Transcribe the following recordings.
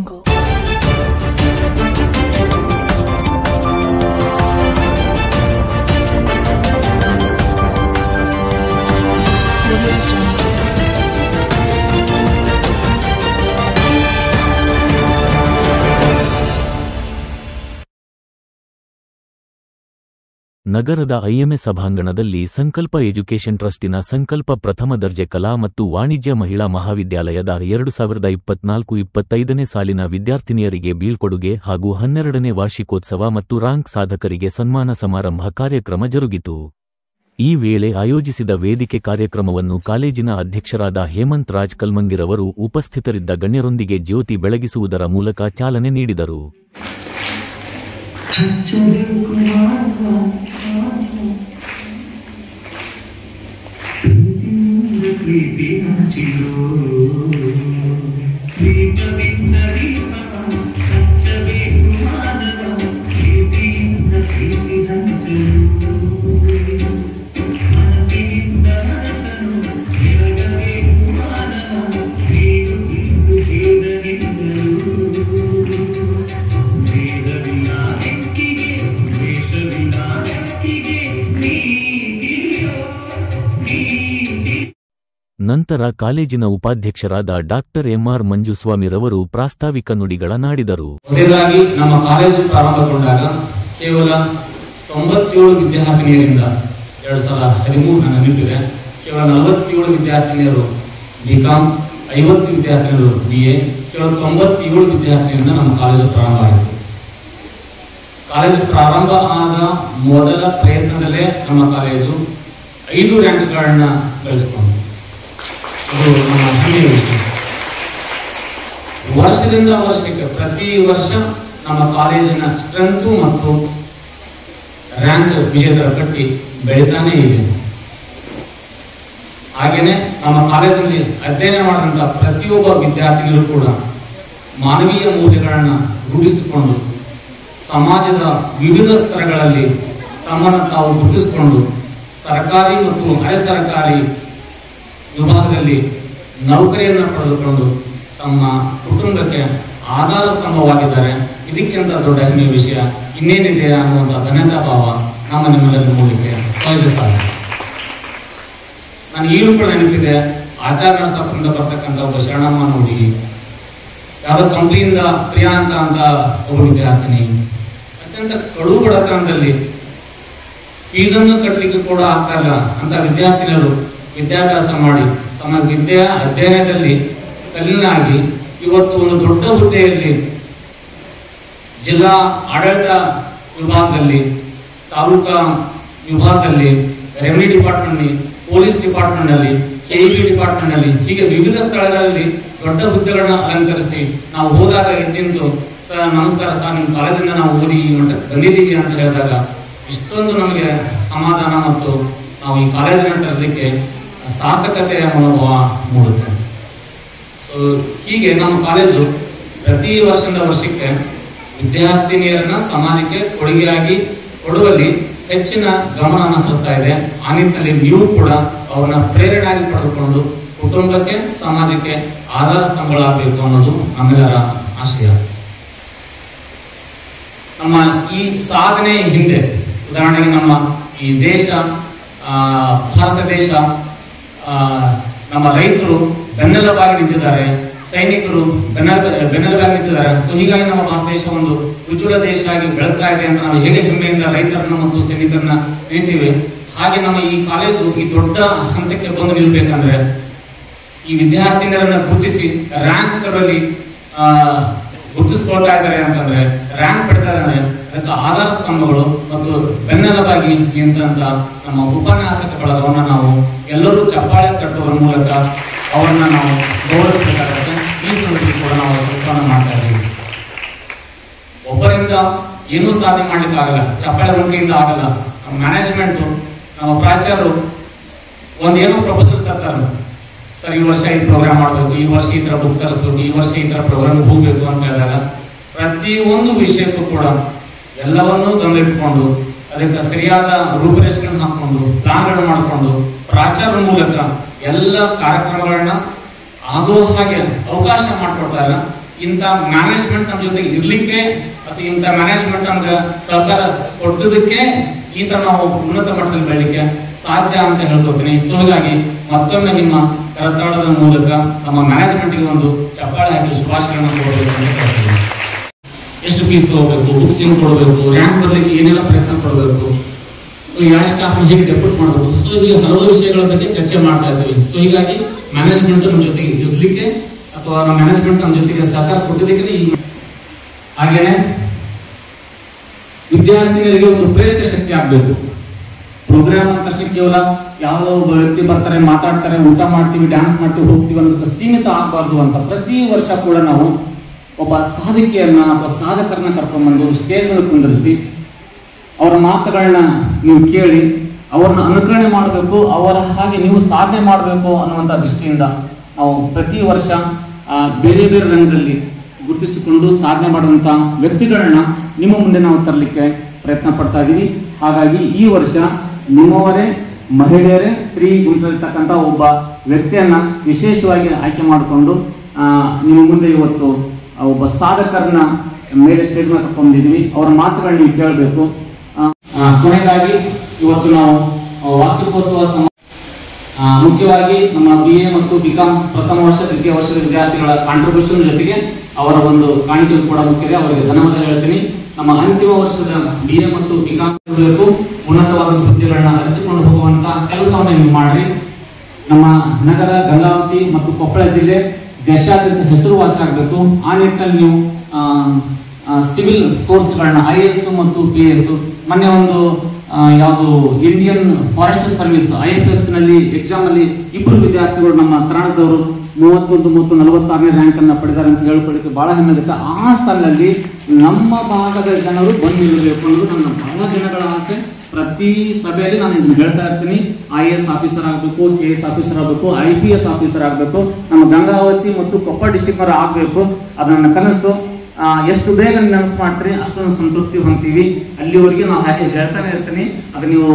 Jungle. ನಗರದ IMA ಸಭಾಂಗಣದಲ್ಲಿ ಸಂಕಲ್ಪ ಎಜುಕೇಷನ್ ಟ್ರಸ್ಟಿನ ಸಂಕಲ್ಪ ಪ್ರಥಮ ದರ್ಜೆ ಕಲಾ ಮತ್ತು ವಾಣಿಜ್ಯ ಮಹಿಳಾ ಮಹಾವಿದ್ಯಾಲಯದ 2024-25ನೇ ಸಾಲಿನ ವಿದ್ಯಾರ್ಥಿನಿಯರಿಗೆ ಬೀಳ್ಕೊಡುಗೆ ಹಾಗೂ 12ನೇ ವಾರ್ಷಿಕೋತ್ಸವ ಮತ್ತು ರ್ಯಾಂಕ್ ಸಾಧಕರಿಗೆ ಸನ್ಮಾನ ಸಮಾರಂಭ ಕಾರ್ಯಕ್ರಮ ಜರುಗಿತು. ಈ ವೇಳೆ ಆಯೋಜಿಸಿದ ವೇದಿಕೆ ಕಾರ್ಯಕ್ರಮವನ್ನು ಕಾಲೇಜಿನ ಅಧ್ಯಕ್ಷರಾದ ಹೇಮಂತ್ ರಾಜ್ ಕಲ್ಮಂಗಿರವರು ಉಪಸ್ಥಿತರಿದ್ದ ಗಣ್ಯರೊಂದಿಗೆ ಜ್ಯೋತಿ ಬೆಳಗಿಸುವುದರ ಮೂಲಕ ಚಾಲನೆ ನೀಡಿದರು. ನಂತರ ಕಾಲೇಜಿನ ಉಪಾಧ್ಯಕ್ಷರಾದ ಡಾಕ್ಟರ್ ಎಂಆರ್ ಮಂಜುಸ್ವಾಮಿರವರು ಪ್ರಾಸ್ತಾವಿಕ ನುಡಿಗಳನ್ನಾಡಿದರು. ಮೊದಲಾಗಿ ನಮ್ಮ ಕಾಲೇಜು ಪ್ರಾರಂಭಗೊಂಡಾಗ ಕೇವಲ 97 ವಿದ್ಯಾರ್ಥಿನಿಯರಿಂದ 2013 ನನ್ನ ನೆನಪಿದೆ, ಕೇವಲ 47 ವಿದ್ಯಾರ್ಥಿನಿಯರು ಬಿಕಾಂ, 50 ವಿದ್ಯಾರ್ಥಿನಿಯರು BA, ಕೇವಲ 97 ವಿದ್ಯಾರ್ಥಿನಿಯಿಂದ ನಮ್ಮ ಕಾಲೇಜು ಪ್ರಾರಂಭ ಆಯಿತು. ಕಾಲೇಜು ಪ್ರಾರಂಭ ಆದ ಮೊದಲ ಪ್ರಯತ್ನದಲ್ಲೇ ನಮ್ಮ ಕಾಲೇಜು 5 ರ್ಯಾಂಕ್ಗಳನ್ನ ಗಳಿಸಿಕೊಂಡು ನಮ್ಮ ಹೆಮ್ಮೆಯ ವಿಷಯ. ವರ್ಷದಿಂದ ವರ್ಷಕ್ಕೆ ಪ್ರತಿ ವರ್ಷ ನಮ್ಮ ಕಾಲೇಜಿನ ಸ್ಟ್ರೆಂತ್ ಮತ್ತು ರ್ಯಾಂಕ್ ವಿಜೇತರ ಪಟ್ಟಿ ಬೆಳೀತಾನೆ ಇದೆ. ಹಾಗೇನೆ ನಮ್ಮ ಕಾಲೇಜಿನಲ್ಲಿ ಅಧ್ಯಯನ ಮಾಡಿದಂತಹ ಪ್ರತಿಯೊಬ್ಬ ವಿದ್ಯಾರ್ಥಿಗಳು ಕೂಡ ಮಾನವೀಯ ಮೌಲ್ಯಗಳನ್ನು ರೂಢಿಸಿಕೊಂಡು ಸಮಾಜದ ವಿವಿಧ ಸ್ತರಗಳಲ್ಲಿ ತಮ್ಮನ್ನು ತಾವು ಗುರುತಿಸಿಕೊಂಡು ಸರ್ಕಾರಿ ಮತ್ತು ಅರೆ ಸರ್ಕಾರಿ ವಿಭಾಗದಲ್ಲಿ ನೌಕರಿಯನ್ನು ಪಡೆದುಕೊಂಡು ತಮ್ಮ ಕುಟುಂಬಕ್ಕೆ ಆಧಾರ ಸ್ತಂಭವಾಗಿದ್ದಾರೆ. ಇದಕ್ಕಿಂತ ದೊಡ್ಡ ಹೆಮ್ಮೆಯ ವಿಷಯ ಇನ್ನೇನಿದೆ ಅನ್ನುವಂಥ ಧನ್ಯತಾ ಭಾವ ನಮ್ಮ ನಿಮ್ಮೆಲ್ಲರ ಮೂಲಕ್ಕೆ ಸಹಜ ಸಾಧ್ಯ. ನಾನು ಈಗಲೂ ಕೂಡ ನೆನಪಿದೆ, ಆಚಾರ ನರಸಾಪುರದಿಂದ ಬರ್ತಕ್ಕಂಥ ಒಬ್ಬ ಶರಣಮ್ಮನ ಹುಡುಗಿ, ಯಾವುದೋ ಕಂಪ್ನಿಯಿಂದ ಪ್ರಿಯಾಂಕ ಅಂತ ಒಬ್ಬ ವಿದ್ಯಾರ್ಥಿನಿ, ಅತ್ಯಂತ ಕಡು ಬಡತನದಲ್ಲಿ ಫೀಸನ್ನು ಕಟ್ಟಲಿಕ್ಕೆ ಕೂಡ ಆಗ್ತಾ ಇಲ್ಲ ಅಂತ ವಿದ್ಯಾರ್ಥಿನಿಯರು ವಿದ್ಯಾಭ್ಯಾಸ ಮಾಡಿ ತಮ್ಮ ವಿದ್ಯಾ ಅಧ್ಯಯನದಲ್ಲಿ ತಲ್ಲೀನಾಗಿ ಇವತ್ತು ಒಂದು ದೊಡ್ಡ ಹುದ್ದೆಯಲ್ಲಿ ಜಿಲ್ಲಾ ಆಡಳಿತ ವಿಭಾಗದಲ್ಲಿ, ತಾಲೂಕಾ ವಿಭಾಗದಲ್ಲಿ, ರೆವಿನ್ಯೂ ಡಿಪಾರ್ಟ್ಮೆಂಟ್ನಲ್ಲಿ, ಪೊಲೀಸ್ ಡಿಪಾರ್ಟ್ಮೆಂಟ್ನಲ್ಲಿ, KEB ಡಿಪಾರ್ಟ್ಮೆಂಟ್ನಲ್ಲಿ, ಹೀಗೆ ವಿವಿಧ ಸ್ಥಳಗಳಲ್ಲಿ ದೊಡ್ಡ ಹುದ್ದೆಗಳನ್ನ ಅಲಂಕರಿಸಿ ನಾವು ಹೋದಾಗ ಎದ್ದಿಂತು, ಸರ್ ನಮಸ್ಕಾರ ಸರ್, ನಿಮ್ಮ ಕಾಲೇಜಿಂದ ನಾವು ಓದಿ ಈ ಮಟ್ಟಕ್ಕೆ ಬಂದಿದ್ದೀವಿ ಅಂತ ಹೇಳಿದಾಗ ಇಷ್ಟೊಂದು ನಮಗೆ ಸಮಾಧಾನ ಮತ್ತು ನಾವು ಈ ಕಾಲೇಜಿನ ತರಲಿಕ್ಕೆ ಸಾರ್ಥಕತೆಯ ಮನೋಭಾವ ಮೂಡುತ್ತೆ. ಹೀಗೆ ನಮ್ಮ ಕಾಲೇಜು ಪ್ರತಿ ವರ್ಷದಿಂದ ವರ್ಷಕ್ಕೆ ವಿದ್ಯಾರ್ಥಿನಿಯರನ್ನ ಸಮಾಜಕ್ಕೆ ಕೊಡುಗೆಯಾಗಿ ಕೊಡುವಲ್ಲಿ ಹೆಚ್ಚಿನ ಗಮನವನ್ನು ಹರಿಸ್ತಾ ಇದೆ. ಆ ನಿಟ್ಟಿನಲ್ಲಿ ನೀವು ಕೂಡ ಅವ್ರನ್ನ ಪ್ರೇರಣೆಯಾಗಿ ಪಡೆದುಕೊಂಡು ಕುಟುಂಬಕ್ಕೆ, ಸಮಾಜಕ್ಕೆ ಆಧಾರ ಸ್ತಂಭಗಳಾಗಬೇಕು ಅನ್ನೋದು ನಮ್ಮೆಲ್ಲರ ಆಶಯ. ನಮ್ಮ ಈ ಸಾಧನೆ ಹಿಂದೆ ಉದಾಹರಣೆಗೆ ನಮ್ಮ ಈ ದೇಶ, ಭಾರತ ದೇಶ, ನಮ್ಮ ರೈತರು ಬೆನ್ನೆಲುಬಾಗಿ ನಿಂತಿದ್ದಾರೆ, ಸೈನಿಕರು ಬೆನ್ನೆಲುಬಾಗಿ ನಿಂತಿದ್ದಾರೆ. ಸೊ ಹೀಗಾಗಿ ನಮ್ಮ ಭಾರತ ದೇಶ ಒಂದು ಉಜ್ವಲ ದೇಶ ಆಗಿ ಬೆಳಗ್ತಾ ಇದೆ ಅಂತ ನಾವು ಹೇಗೆ ಹೆಮ್ಮೆಯಿಂದ ರೈತರನ್ನ ಮತ್ತು ಸೈನಿಕರನ್ನ ನಿಲ್ತೀವಿ, ಹಾಗೆ ನಮ್ಮ ಈ ಕಾಲೇಜು ಈ ದೊಡ್ಡ ಹಂತಕ್ಕೆ ಬಂದು ನಿಲ್ಬೇಕಂದ್ರೆ ಈ ವಿದ್ಯಾರ್ಥಿನಿಯರನ್ನ ಗುರುತಿಸಿ ರ್ಯಾಂಕ್ ತರುವಲ್ಲಿ ಗುರುತಿಸ್ಕೊಳ್ತಾ ಇದ್ದಾರೆ ಅಂತಂದ್ರೆ, ರ್ಯಾಂಕ್ ಪಡ್ತಾ ಇದ್ದಾರೆ, ಅದಕ್ಕೆ ಆಧಾರ ಸ್ತಂಭಗಳು ಮತ್ತು ಬೆನ್ನೆಲುಬಾಗಿ ನಿಂತ ನಮ್ಮ ಉಪನ್ಯಾಸಕ ಬಳಗವನ್ನ ನಾವು ಎಲ್ಲರೂ ಚಪ್ಪಾಳೆ ತಟ್ಟುವ ಮೂಲಕ ಅವರನ್ನ ನಾವು ಗೌರವಿಸಬೇಕಾಗುತ್ತೆ. ಈ ಸಂದರ್ಭದಲ್ಲಿ ಕೂಡ ನಾವು ಕೆಲಸವನ್ನು ಮಾಡ್ತಾ ಇದ್ದೀವಿ. ಒಬ್ಬರಿಂದ ಏನೂ ಸಾಧನೆ ಮಾಡ್ಲಿಕ್ಕೆ ಆಗಲ್ಲ, ಚಪ್ಪಾಳೆ ಮುಖಿಯಿಂದ ಆಗಲ್ಲ. ನಮ್ಮ ಮ್ಯಾನೇಜ್ಮೆಂಟ್, ನಮ್ಮ ಪ್ರಾಚಾರ್ಯರು ಒಂದೇನೋ ಪ್ರಪೋಸಲ್ ತರ್ತಾರೆ, ಸರ್ ಈ ವರ್ಷ ಈ ಪ್ರೋಗ್ರಾಮ್ ಮಾಡಬೇಕು, ಈ ವರ್ಷ ಈ ತರ ಬುಕ್ ತರಿಸ್ಬೇಕು, ಈ ವರ್ಷ ಈ ತರ ಪ್ರೋಗ್ರಾಮ್ ಹೋಗ್ಬೇಕು ಅಂತ ಹೇಳಿದಾಗ ಪ್ರತಿಯೊಂದು ವಿಷಯಕ್ಕೂ ಕೂಡ ಎಲ್ಲವನ್ನೂ ಗಮನಿಟ್ಕೊಂಡು ಅದಕ್ಕೆ ಸರಿಯಾದ ರೂಪರೇಷೆಗಳನ್ನು ಹಾಕೊಂಡು ಪ್ಲಾನ್ಗಳನ್ನು ಮಾಡಿಕೊಂಡು ಪ್ರಾಚಾರ್ಯರ ಮೂಲಕ ಎಲ್ಲ ಕಾರ್ಯಕ್ರಮಗಳನ್ನ ಆಗೋ ಹಾಗೆ ಅವಕಾಶ ಮಾಡಿಕೊಡ್ತಾರೆ. ಇಂಥ ಮ್ಯಾನೇಜ್ಮೆಂಟ್ ನಮ್ಮ ಜೊತೆಗೆ ಇರ್ಲಿಕ್ಕೆ ಅಥವಾ ಇಂಥ ಮ್ಯಾನೇಜ್ಮೆಂಟ್ ನಮ್ಗೆ ಸಹಕಾರ ಕೊಟ್ಟದಕ್ಕೆ ಈ ತರ ನಾವು ಉನ್ನತ ಮಟ್ಟದಲ್ಲಿ ಬೆಳಲಿಕ್ಕೆ ಸಾಧ್ಯ ಅಂತ ಹೇಳ್ಕೊತೀನಿ. ಸೊ ಹೀಗಾಗಿ ಮತ್ತೊಮ್ಮೆ ನಿಮ್ಮ ಕರತಾಳದ ಮೂಲಕ ನಮ್ಮ ಮ್ಯಾನೇಜ್ಮೆಂಟ್ಗೆ ಒಂದು ಚಪ್ಪಾಳೆ ಹಾಕಿ ಶುಭಾಶಯಗಳನ್ನು ಕೊಡಬೇಕು ಅಂತ ಹೇಳ್ತೀನಿ. ಎಷ್ಟು ಫೀಸ್ ತಗೋಬೇಕು, ಬುಕ್ಸ್ ಏನು ಕೊಡಬೇಕು, ರ್ಯಾಂಕ್ ಬರಲಿಕ್ಕೆ ಏನೆಲ್ಲ ಪ್ರಯತ್ನ ಪಡಬೇಕು, ಯಾವ ಸ್ಟಾಫ್ ಹೇಗೆ ಡೆಪ್ಯೂಟ್ ಮಾಡಬೇಕು. ಸೊ ಈಗ ಹಲವು ವಿಷಯಗಳ ಬಗ್ಗೆ ಚರ್ಚೆ ಮಾಡ್ತಾ ಇದ್ದೀವಿ. ಸೊ ಹೀಗಾಗಿ ಮ್ಯಾನೇಜ್ಮೆಂಟ್ ನಮ್ಮ ಜೊತೆಗೆ ಇರ್ಲಿಕ್ಕೆ ಅಥವಾ ನಮ್ಮ ಮ್ಯಾನೇಜ್ಮೆಂಟ್ ನಮ್ಮ ಜೊತೆಗೆ ಸಹಕಾರ ಕೊಟ್ಟಿದ್ದಕ್ಕೆ ಹಾಗೇನೆ ವಿದ್ಯಾರ್ಥಿನಿಯರಿಗೆ ಒಂದು ಪ್ರೇರಕ ಶಕ್ತಿ ಆಗಬೇಕು. ಪ್ರೋಗ್ರಾಮ್ ಅಂತ ತಕ್ಷಣ ಕೇವಲ ಯಾವುದೋ ಒಬ್ಬ ವ್ಯಕ್ತಿ ಬರ್ತಾರೆ, ಮಾತಾಡ್ತಾರೆ, ಊಟ ಮಾಡ್ತೀವಿ, ಡ್ಯಾನ್ಸ್ ಮಾಡ್ತೀವಿ, ಹೋಗ್ತೀವಿ ಅನ್ನೋದಕ್ಕೆ ಸೀಮಿತ ಆಗಬಾರ್ದು ಅಂತ ಪ್ರತಿ ವರ್ಷ ಕೂಡ ನಾವು ಒಬ್ಬ ಸಾಧಕಿಯನ್ನ ಅಥವಾ ಸಾಧಕರನ್ನ ಕರ್ಕೊಂಡ್ಬಂದು ಸ್ಟೇಜ್ ಮೇಲೆ ಕುಂದಿರಿಸಿ ಅವರ ಮಾತುಗಳನ್ನ ನೀವು ಕೇಳಿ ಅವ್ರನ್ನ ಅನುಕರಣೆ ಮಾಡಬೇಕು, ಅವರ ಹಾಗೆ ನೀವು ಸಾಧನೆ ಮಾಡಬೇಕು ಅನ್ನುವಂಥ ದೃಷ್ಟಿಯಿಂದ ನಾವು ಪ್ರತಿ ವರ್ಷ ಬೇರೆ ಬೇರೆ ರಂಗದಲ್ಲಿ ಗುರುತಿಸಿಕೊಂಡು ಸಾಧನೆ ಮಾಡುವಂಥ ವ್ಯಕ್ತಿಗಳನ್ನ ನಿಮ್ಮ ಮುಂದೆ ನಾವು ತರಲಿಕ್ಕೆ ಪ್ರಯತ್ನ ಪಡ್ತಾ ಇದ್ದೀವಿ. ಹಾಗಾಗಿ ಈ ವರ್ಷ ನಿಮ್ಮವರೇ ಮಹಿಳೆಯರೇ ಸ್ತ್ರೀ ಗುಂಪಿರ್ತಕ್ಕಂಥ ಒಬ್ಬ ವ್ಯಕ್ತಿಯನ್ನ ವಿಶೇಷವಾಗಿ ಆಯ್ಕೆ ಮಾಡಿಕೊಂಡು ನಿಮ್ಮ ಮುಂದೆ ಇವತ್ತು ಒಬ್ಬ ಸಾಧಕರನ್ನ ಮೇಲೆ ಸ್ಟೇಜ್ ಮೇಲೆ ಕರ್ಕೊಂಡಿದ್ದೀವಿ. ಅವರ ಮಾತುಗಳನ್ನ ನೀವು ಕೇಳಬೇಕು. ಕೊನೆಯದಾಗಿ ಇವತ್ತು ನಾವು ವಾರ್ಷಿಕೋತ್ಸವ ಮುಖ್ಯವಾಗಿ ನಮ್ಮ BA ಮತ್ತು BCom ಪ್ರಥಮ ವರ್ಷ ದ್ವಿತೀಯ ವರ್ಷದ ವಿದ್ಯಾರ್ಥಿಗಳ ಕಾಂಟ್ರಿಬ್ಯೂಷನ್ ಜೊತೆಗೆ ಅವರ ಒಂದು ಕಾಣಿಕೆ ಕೂಡ ಮುಖ್ಯ. ಅವರಿಗೆ ಧನ್ಯವಾದ ಹೇಳ್ತೀನಿ. ನಮ್ಮ ಅಂತಿಮ ವರ್ಷದ BA ಮತ್ತು BCom ಉನ್ನತವಾದ ಹುದ್ದೆಗಳನ್ನ ಅರಸಿಕೊಂಡು ಹೋಗುವಂತ ಕೆಲಸವನ್ನು ನೀವು ಮಾಡ್ರಿ. ನಮ್ಮ ನಗರ, ಗಂಗಾವತಿ ಮತ್ತು ಕೊಪ್ಪಳ ಜಿಲ್ಲೆ ದೇಶಾದ್ಯಂತ ಹೆಸರುವಾಸಿ ಆಗಬೇಕು. ಆ ನಿಟ್ಟಿನಲ್ಲಿ ನೀವು ಸಿವಿಲ್ ಕೋರ್ಸ್ಗಳನ್ನ IAS ಮತ್ತು PAS ಮೊನ್ನೆ ಒಂದು ಯಾವುದು ಇಂಡಿಯನ್ ಫಾರೆಸ್ಟ್ ಸರ್ವಿಸ್ IFS ನಲ್ಲಿ ಎಕ್ಸಾಮ್ ಅಲ್ಲಿ ಇಬ್ಬರು ವಿದ್ಯಾರ್ಥಿಗಳು ನಮ್ಮ ಕರ್ನಾಟಕದವರು 31-46ನೇ ರ್ಯಾಂಕ್ ಅನ್ನ ಪಡೆದಾರೆ ಅಂತ ಹೇಳ್ಕೊಳ್ಳಿಕ್ಕೆ ಬಹಳ ಹೆಮ್ಮೆ ಆಗುತ್ತೆ. ಆ ಸಾಲಿನಲ್ಲಿ ನಮ್ಮ ಭಾಗದ ಜನರು ಬಂದಿರಬೇಕು ಅನ್ನೋದು ನನ್ನ ಬಹಳ ಜನಗಳ ಆಸೆ. ಪ್ರತಿ ಸಭೆಯಲ್ಲಿ ನಾನು ಇದನ್ನು ಹೇಳ್ತಾ ಇರ್ತೀನಿ. IAS ಆಫೀಸರ್ ಆಗಬೇಕು, KS ಆಫೀಸರ್ ಆಗಬೇಕು, IPS ಆಫೀಸರ್ ಆಗಬೇಕು, ನಮ್ಮ ಗಂಗಾವತಿ ಮತ್ತು ಕೊಪ್ಪಳ ಡಿಸ್ಟಿಕ್ ಅವರ ಆಗಬೇಕು. ಅದು ನನ್ನ ಕನಸು. ಎಷ್ಟು ಬೇಗ ನೆನಸು ಮಾಡ್ತೀರಿ ಅಷ್ಟೊಂದು ಸಂತೃಪ್ತಿ ಹೊಂದ್ತೀವಿ. ಅಲ್ಲಿವರೆಗೆ ನಾವು ಹಾಗೆ ಹೇಳ್ತಾನೆ ಇರ್ತೀನಿ. ಅದು ನೀವು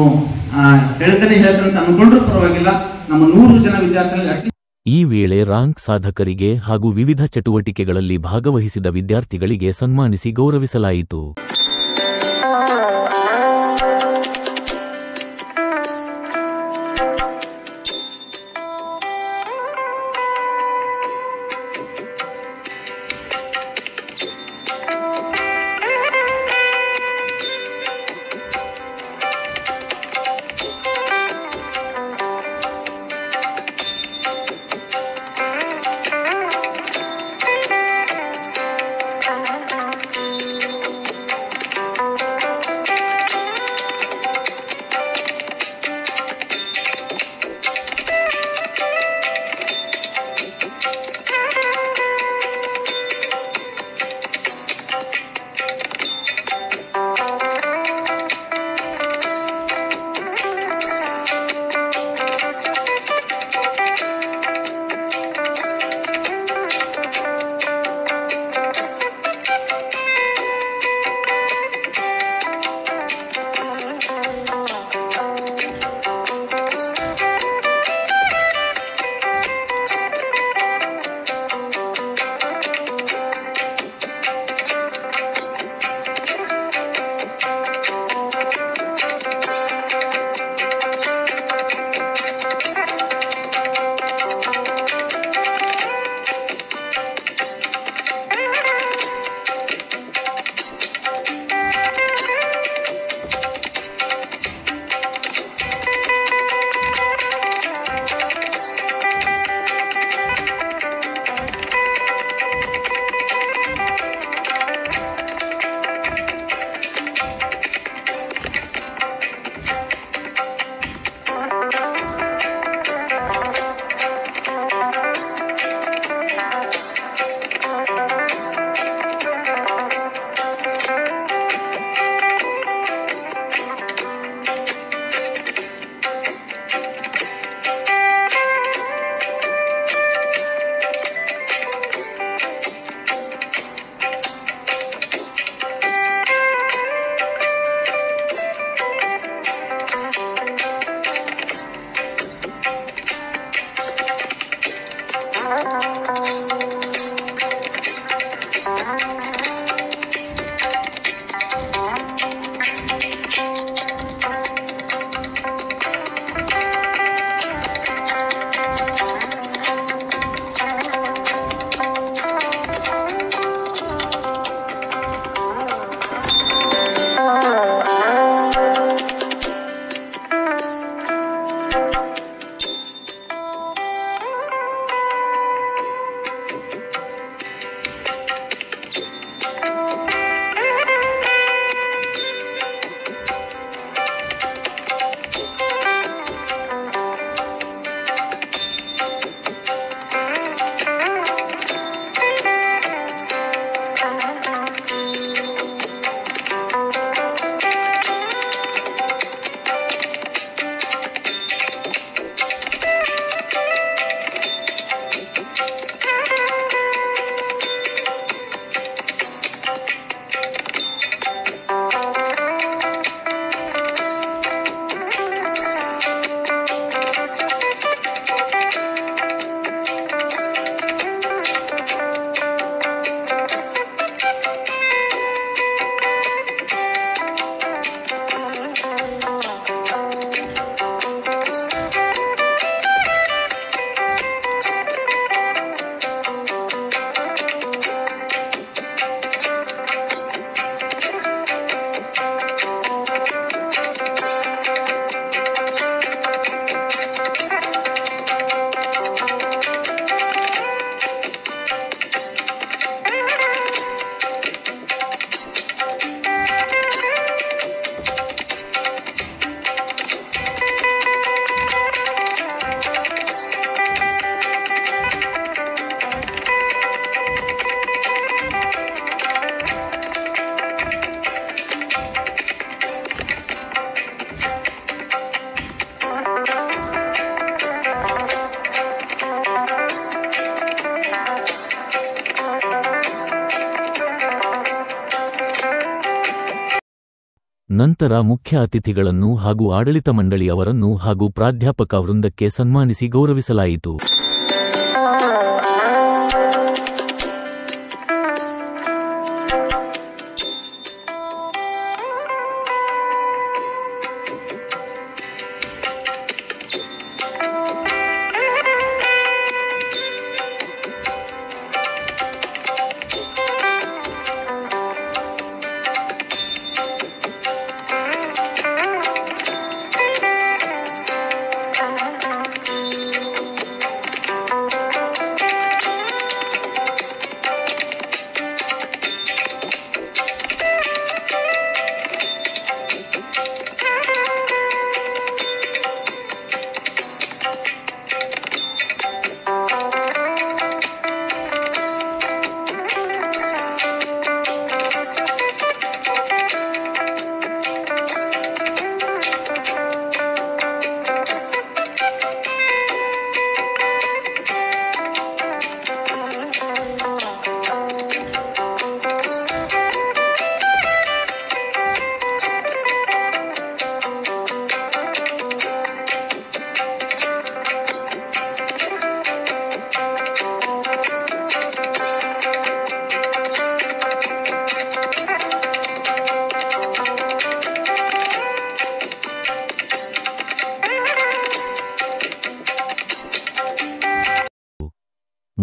ಹೇಳ್ತಾನೆ ಅಂತ ಅನ್ಕೊಂಡ್ರೂ ಪರವಾಗಿಲ್ಲ. ನಮ್ಮ 100 ಜನ ವಿದ್ಯಾರ್ಥಿಗಳು ಈ ವೇಳೆ ರ್ಯಾಂಕ್ ಸಾಧಕರಿಗೆ ಹಾಗೂ ವಿವಿಧ ಚಟುವಟಿಕೆಗಳಲ್ಲಿ ಭಾಗವಹಿಸಿದ ವಿದ್ಯಾರ್ಥಿಗಳಿಗೆ ಸನ್ಮಾನಿಸಿ ಗೌರವಿಸಲಾಯಿತು. ನಂತರ ಮುಖ್ಯ ಅತಿಥಿಗಳನ್ನು ಹಾಗೂ ಆಡಳಿತ ಮಂಡಳಿಯವರನ್ನು ಹಾಗೂ ಪ್ರಾಧ್ಯಾಪಕ ವೃಂದಕ್ಕೆ ಸನ್ಮಾನಿಸಿ ಗೌರವಿಸಲಾಯಿತು.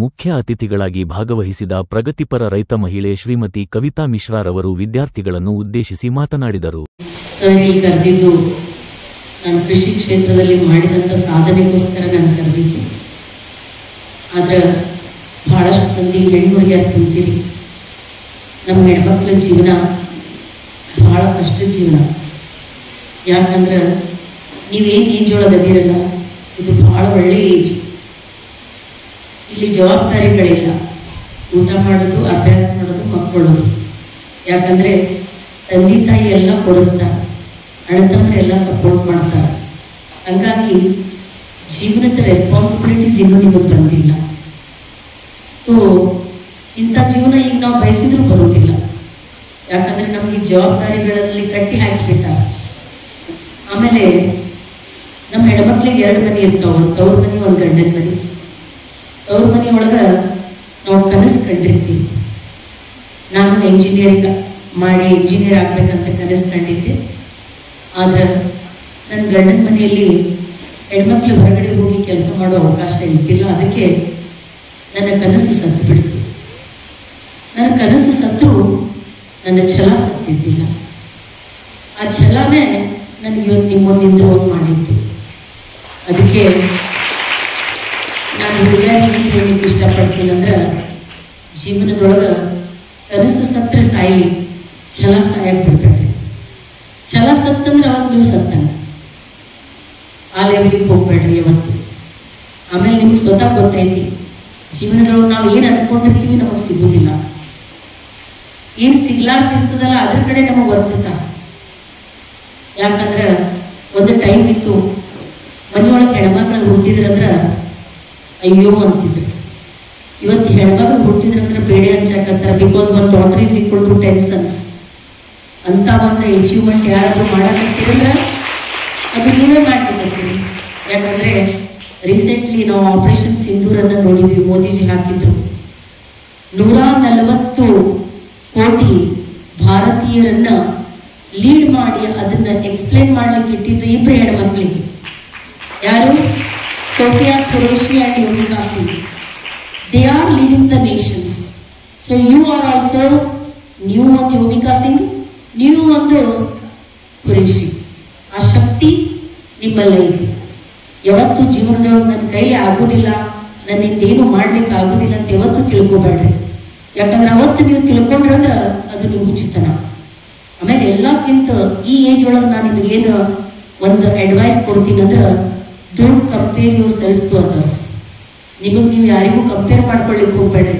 ಮುಖ್ಯ ಅತಿಥಿಗಳಾಗಿ ಭಾಗವಹಿಸಿದ ಪ್ರಗತಿಪರ ರೈತ ಮಹಿಳೆ ಶ್ರೀಮತಿ ಕವಿತಾ ಮಿಶ್ರಾರವರು ವಿದ್ಯಾರ್ಥಿಗಳನ್ನು ಉದ್ದೇಶಿಸಿ ಮಾತನಾಡಿದರು. ಸರ್, ಇಲ್ಲಿ ಕರೆದಿದ್ದು ನಾನು ಕೃಷಿ ಕ್ಷೇತ್ರದಲ್ಲಿ ಮಾಡಿದಂಥ ಸಾಧನೆಗೋಸ್ಕರ ನಾನು ಕರೆದಿದ್ದು. ಆದ್ರೆ ಬಹಳಷ್ಟು ಮಂದಿ ಹೆಣ್ಮುಡಿಯಾರು ಕುಂತೀರಿ. ನಮ್ಮ ಹೆಣ್ಮಕ್ಳ ಜೀವನ ಬಹಳ ಕಷ್ಟದ ಜೀವನ. ಯಾಕಂದ್ರೆ ನೀವೇನು ಏಜ್ ಒಳಗೆ ಅದಿರಲ್ಲ, ಇದು ಬಹಳ ಒಳ್ಳೆ ಏಜ್. ಇಲ್ಲಿ ಜವಾಬ್ದಾರಿಗಳಿಲ್ಲ. ಊಟ ಮಾಡೋದು, ಅಭ್ಯಾಸ ಮಾಡೋದು, ಮಕ್ಕಳೋದು. ಯಾಕಂದರೆ ತಂದೆ ತಾಯಿ ಎಲ್ಲ ಕೊಡಿಸ್ತಾರೆ, ಅಣ್ಣತಮ್ಮರೆಲ್ಲ ಸಪೋರ್ಟ್ ಮಾಡ್ತಾರೆ. ಹಾಗಾಗಿ ಜೀವನದ ರೆಸ್ಪಾನ್ಸಿಬಿಲಿಟೀಸ್ ಇನ್ನೂ ನಿಮಗೆ ಬಂದಿಲ್ಲ. ಸೊ ಇಂಥ ಜೀವನ ಈಗ ನಾವು ಬಯಸಿದ್ರೂ ಬರೋದಿಲ್ಲ. ಯಾಕಂದರೆ ನಮಗೆ ಜವಾಬ್ದಾರಿಗಳಲ್ಲಿ ಕಟ್ಟಿ ಹಾಕಿಬಿಟ್ಟಾರೆ. ಆಮೇಲೆ ನಮ್ಮ ಹೆಣ್ಮಕ್ಳಿಗೆ 2 ಮನೆ ಇರ್ತಾವೆ, ಒಂದು ತವ್ರ ಮನೆ, ಒಂದು ಗಂಡನ ಮನೆ. ತವ್ರ ಮನೆ ಒಳಗೆ ನಾವು ಕನಸು ಕಂಡಿರ್ತೀವಿ. ನಾನು ಎಂಜಿನಿಯರಿಂಗ್ ಮಾಡಿ ಎಂಜಿನಿಯರ್ ಆಗ್ಬೇಕಂತ ಕನಸು ಕಂಡಿದ್ದೆ. ಆದ್ರೆ ನನ್ನ ಗಂಡನ ಮನೆಯಲ್ಲಿ ಹೆಣ್ಮಕ್ಳು ಹೊರಗಡೆ ಹೋಗಿ ಕೆಲಸ ಮಾಡೋ ಅವಕಾಶ ಇದ್ದಿಲ್ಲ. ಅದಕ್ಕೆ ನನ್ನ ಕನಸು ಸತ್ತು ಬಿಡ್ತು. ನನ್ನ ಕನಸು ಸತ್ರು ನನ್ನ ಛಲ ಸತ್ತಿದ್ದಿಲ್ಲ. ಆ ಛಲನೇ ನನಗೆ ಇವತ್ತು ನಿಮ್ಮ ನಿಂದ್ರೋಗಿ ಮಾಡಿತ್ತು. ಅದಕ್ಕೆ ನಾನು ಹುಡುಗಿಯರಿಗೆ ಹೇಳಲಿಕ್ಕೆ ಇಷ್ಟಪಡ್ತೀನಿ ಅಂದ್ರೆ, ಜೀವನದೊಳಗೆ ಕನಸು ಸತ್ರ ಸಾಯಿ, ಛಲ ಸಾಯಕ್ಕೆ ಬಿಡ್ಬೇಡ್ರಿ. ಛಲ ಸತ್ತಂದ್ರೆ ಅವತ್ತು ನೀವು ಸತ್ತಾನ, ಆ ಲೆವೆಲಿಗೆ ಹೋಗ್ಬೇಡ್ರಿ ಅವತ್ತು. ಆಮೇಲೆ ನಿಮ್ಗೆ ಸ್ವತಃ ಗೊತ್ತೈತಿ ಜೀವನದೊಳಗೆ ನಾವು ಏನು ಅಂದ್ಕೊಂಡಿರ್ತೀವಿ ನಮಗೆ ಸಿಗೋದಿಲ್ಲ. ಏನು ಸಿಗ್ಲಾರ್ದಿರ್ತದಲ್ಲ ಅದ್ರ ಕಡೆ ನಮಗೆ ಒತ್ತುತ್ತ. ಯಾಕಂದ್ರೆ ಒಂದು ಟೈಮ್ ಇತ್ತು, ಮನೆಯೊಳಗೆ ಹೆಣ್ಮಕ್ಳು ಹುಟ್ಟಿದ್ರಂದ್ರೆ ಅಯ್ಯೋ ಅಂತಿದ್ರು. ಇವತ್ತು ಹೆಣ್ಮಕ್ಳು ಹುಟ್ಟಿದ್ರಂದ್ರೆ ಬೇಡ ಅನ್ಸಕತ್ತಾರ. ಬಿಕಾಸ್ ಒಂದು daughter is equal to 10 sons ಅಂತ ಒಂದು ಅಚೀವ್ಮೆಂಟ್ ಯಾರಾದ್ರೂ ಮಾಡಕತ್ತೀರಂದ್ರೆ ಅದು ನೀವೇ ಮಾಡ್ತಿರ್ತೀರಿ. ಯಾಕಂದ್ರೆ ರೀಸೆಂಟ್ಲಿ ನಾವು ಆಪರೇಷನ್ ಸಿಂಧೂರನ್ನ ನೋಡಿದ್ವಿ. ಮೋದಿಜಿ ಹಾಕಿದ್ರು 140 ಕೋಟಿ ಭಾರತೀಯರನ್ನ ಲೀಡ್ ಮಾಡಿ ಅದನ್ನ ಎಕ್ಸ್ಪ್ಲೇನ್ ಮಾಡ್ಲಿಕ್ಕೆ ಇಟ್ಟಿದ್ದು ಇಬ್ರು ಹೆಣ್ಮಕ್ಳಿಗೆ. ಯಾರು? Sofiya Qureshi and Vyomika Singh. They are leading the nations. So you are also new ಒಂದು ಯೋಮಿಕಾ ಸಿಂಗ್, ನೀವು ಒಂದು ಖುರೇಶಿ. ಆ ಶಕ್ತಿ ನಿಮ್ಮಲ್ಲೇ ಇದೆ. ಯಾವತ್ತು ಜೀವನದೊಳಗೆ ನನ್ನ ಕೈಲಿ ಆಗೋದಿಲ್ಲ, ನನ್ನಿಂದ ಏನು ಮಾಡ್ಲಿಕ್ಕೆ ಆಗೋದಿಲ್ಲ ಅಂತ ಯಾವತ್ತು ತಿಳ್ಕೊಬೇಡ್ರಿ. ಯಾಕಂದ್ರೆ ಅವತ್ತು ನೀವು ತಿಳ್ಕೊಂಡ್ರಂದ್ರೆ ಅದು ನೀವು ಉಚಿತನ. ಆಮೇಲೆ ಎಲ್ಲಕ್ಕಿಂತ ಈ ಏಜ್ ಒಳಗೆ ನಾನು ನಿಮಗೇನು ಒಂದು ಅಡ್ವೈಸ್ ಕೊಡ್ತೀನಿ ಅಂದ್ರೆ, don't compare yourself to others. ನೀವು ಯಾರಿಗೂ ಕಂಪೇರ್ ಮಾಡ್ಕೊಳ್ಳಿಕ್ಕೆ ಹೋಗ್ಬೇಡ್ರಿ.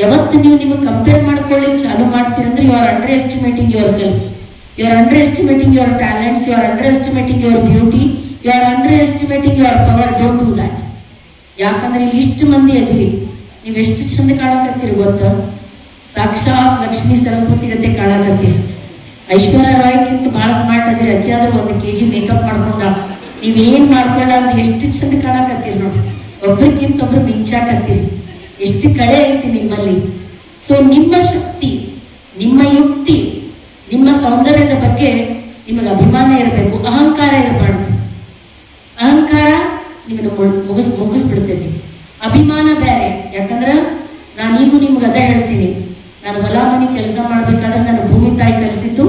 ಯಾವತ್ತು ನೀವು ನಿಮಗೆ ಕಂಪೇರ್ ಮಾಡ್ಕೊಳ್ಳಿಕ್ಕೆ ಚಾಲು ಮಾಡ್ತೀರಂದ್ರೆ you are underestimating yourself, you are underestimating your talents, you are underestimating your beauty, you are underestimating your power. Don't do that. ಯಾಕಂದ್ರೆ ಇಲ್ಲಿ ಇಷ್ಟು ಮಂದಿ ಅದಿರಿ, ನೀವು ಎಷ್ಟು ಚಂದ ಕಾಣಕತ್ತೀರಿ ಗೊತ್ತಾ? ಸಾಕ್ಷಾತ್ ಲಕ್ಷ್ಮೀ ಸರಸ್ವತಿ ಗತೆ ಕಾಣಕತ್ತೀರಿ. ಐಶ್ವರ್ಯ ರಾಯ್ಗಿಂತ ಬಹಳ ಸ್ಮಾರ್ಟ್ ಅದಿರಿ. ಅಕ್ಕಿಯಾದ್ರೂ 1 kg ಮೇಕಪ್ ಮಾಡ್ಕೊಂಡ, ನೀವೇನ್ ಮಾಡ್ಕೊಂಡ ಅಂತ ಎಷ್ಟು ಚಂದ ಕಾಣಕತ್ತೀರಿ ನೋಡಿ. ಒಬ್ರಿಗಿಂತ ಒಬ್ರು ಮಿಂಚಾಕತ್ತೀರಿ. ಎಷ್ಟು ಕಳೆ ಐತಿ ನಿಮ್ಮಲ್ಲಿ. ಸೊ ನಿಮ್ಮ ಶಕ್ತಿ, ನಿಮ್ಮ ಯುಕ್ತಿ, ನಿಮ್ಮ ಸೌಂದರ್ಯದ ಬಗ್ಗೆ ನಿಮಗೆ ಅಭಿಮಾನ ಇರಬೇಕು, ಅಹಂಕಾರ ಇರಬಾರ್ದು. ಅಹಂಕಾರ ನಿಮ್ಮನ್ನು ಮುಗಿಸ್ಬಿಡ್ತೈತಿ. ಅಭಿಮಾನ ಬೇರೆ. ಯಾಕಂದ್ರೆ ನಾನೀಗೂ ನಿಮ್ಗೆ ಅದ ಹೇಳ್ತೀನಿ, ನಾನು ಹೊಲ ಮನೆ ಕೆಲಸ ಮಾಡ್ಬೇಕಾದ್ರೆ ನನ್ನ ಭೂಮಿ ತಾಯಿ ಕಲಿಸಿದ್ದು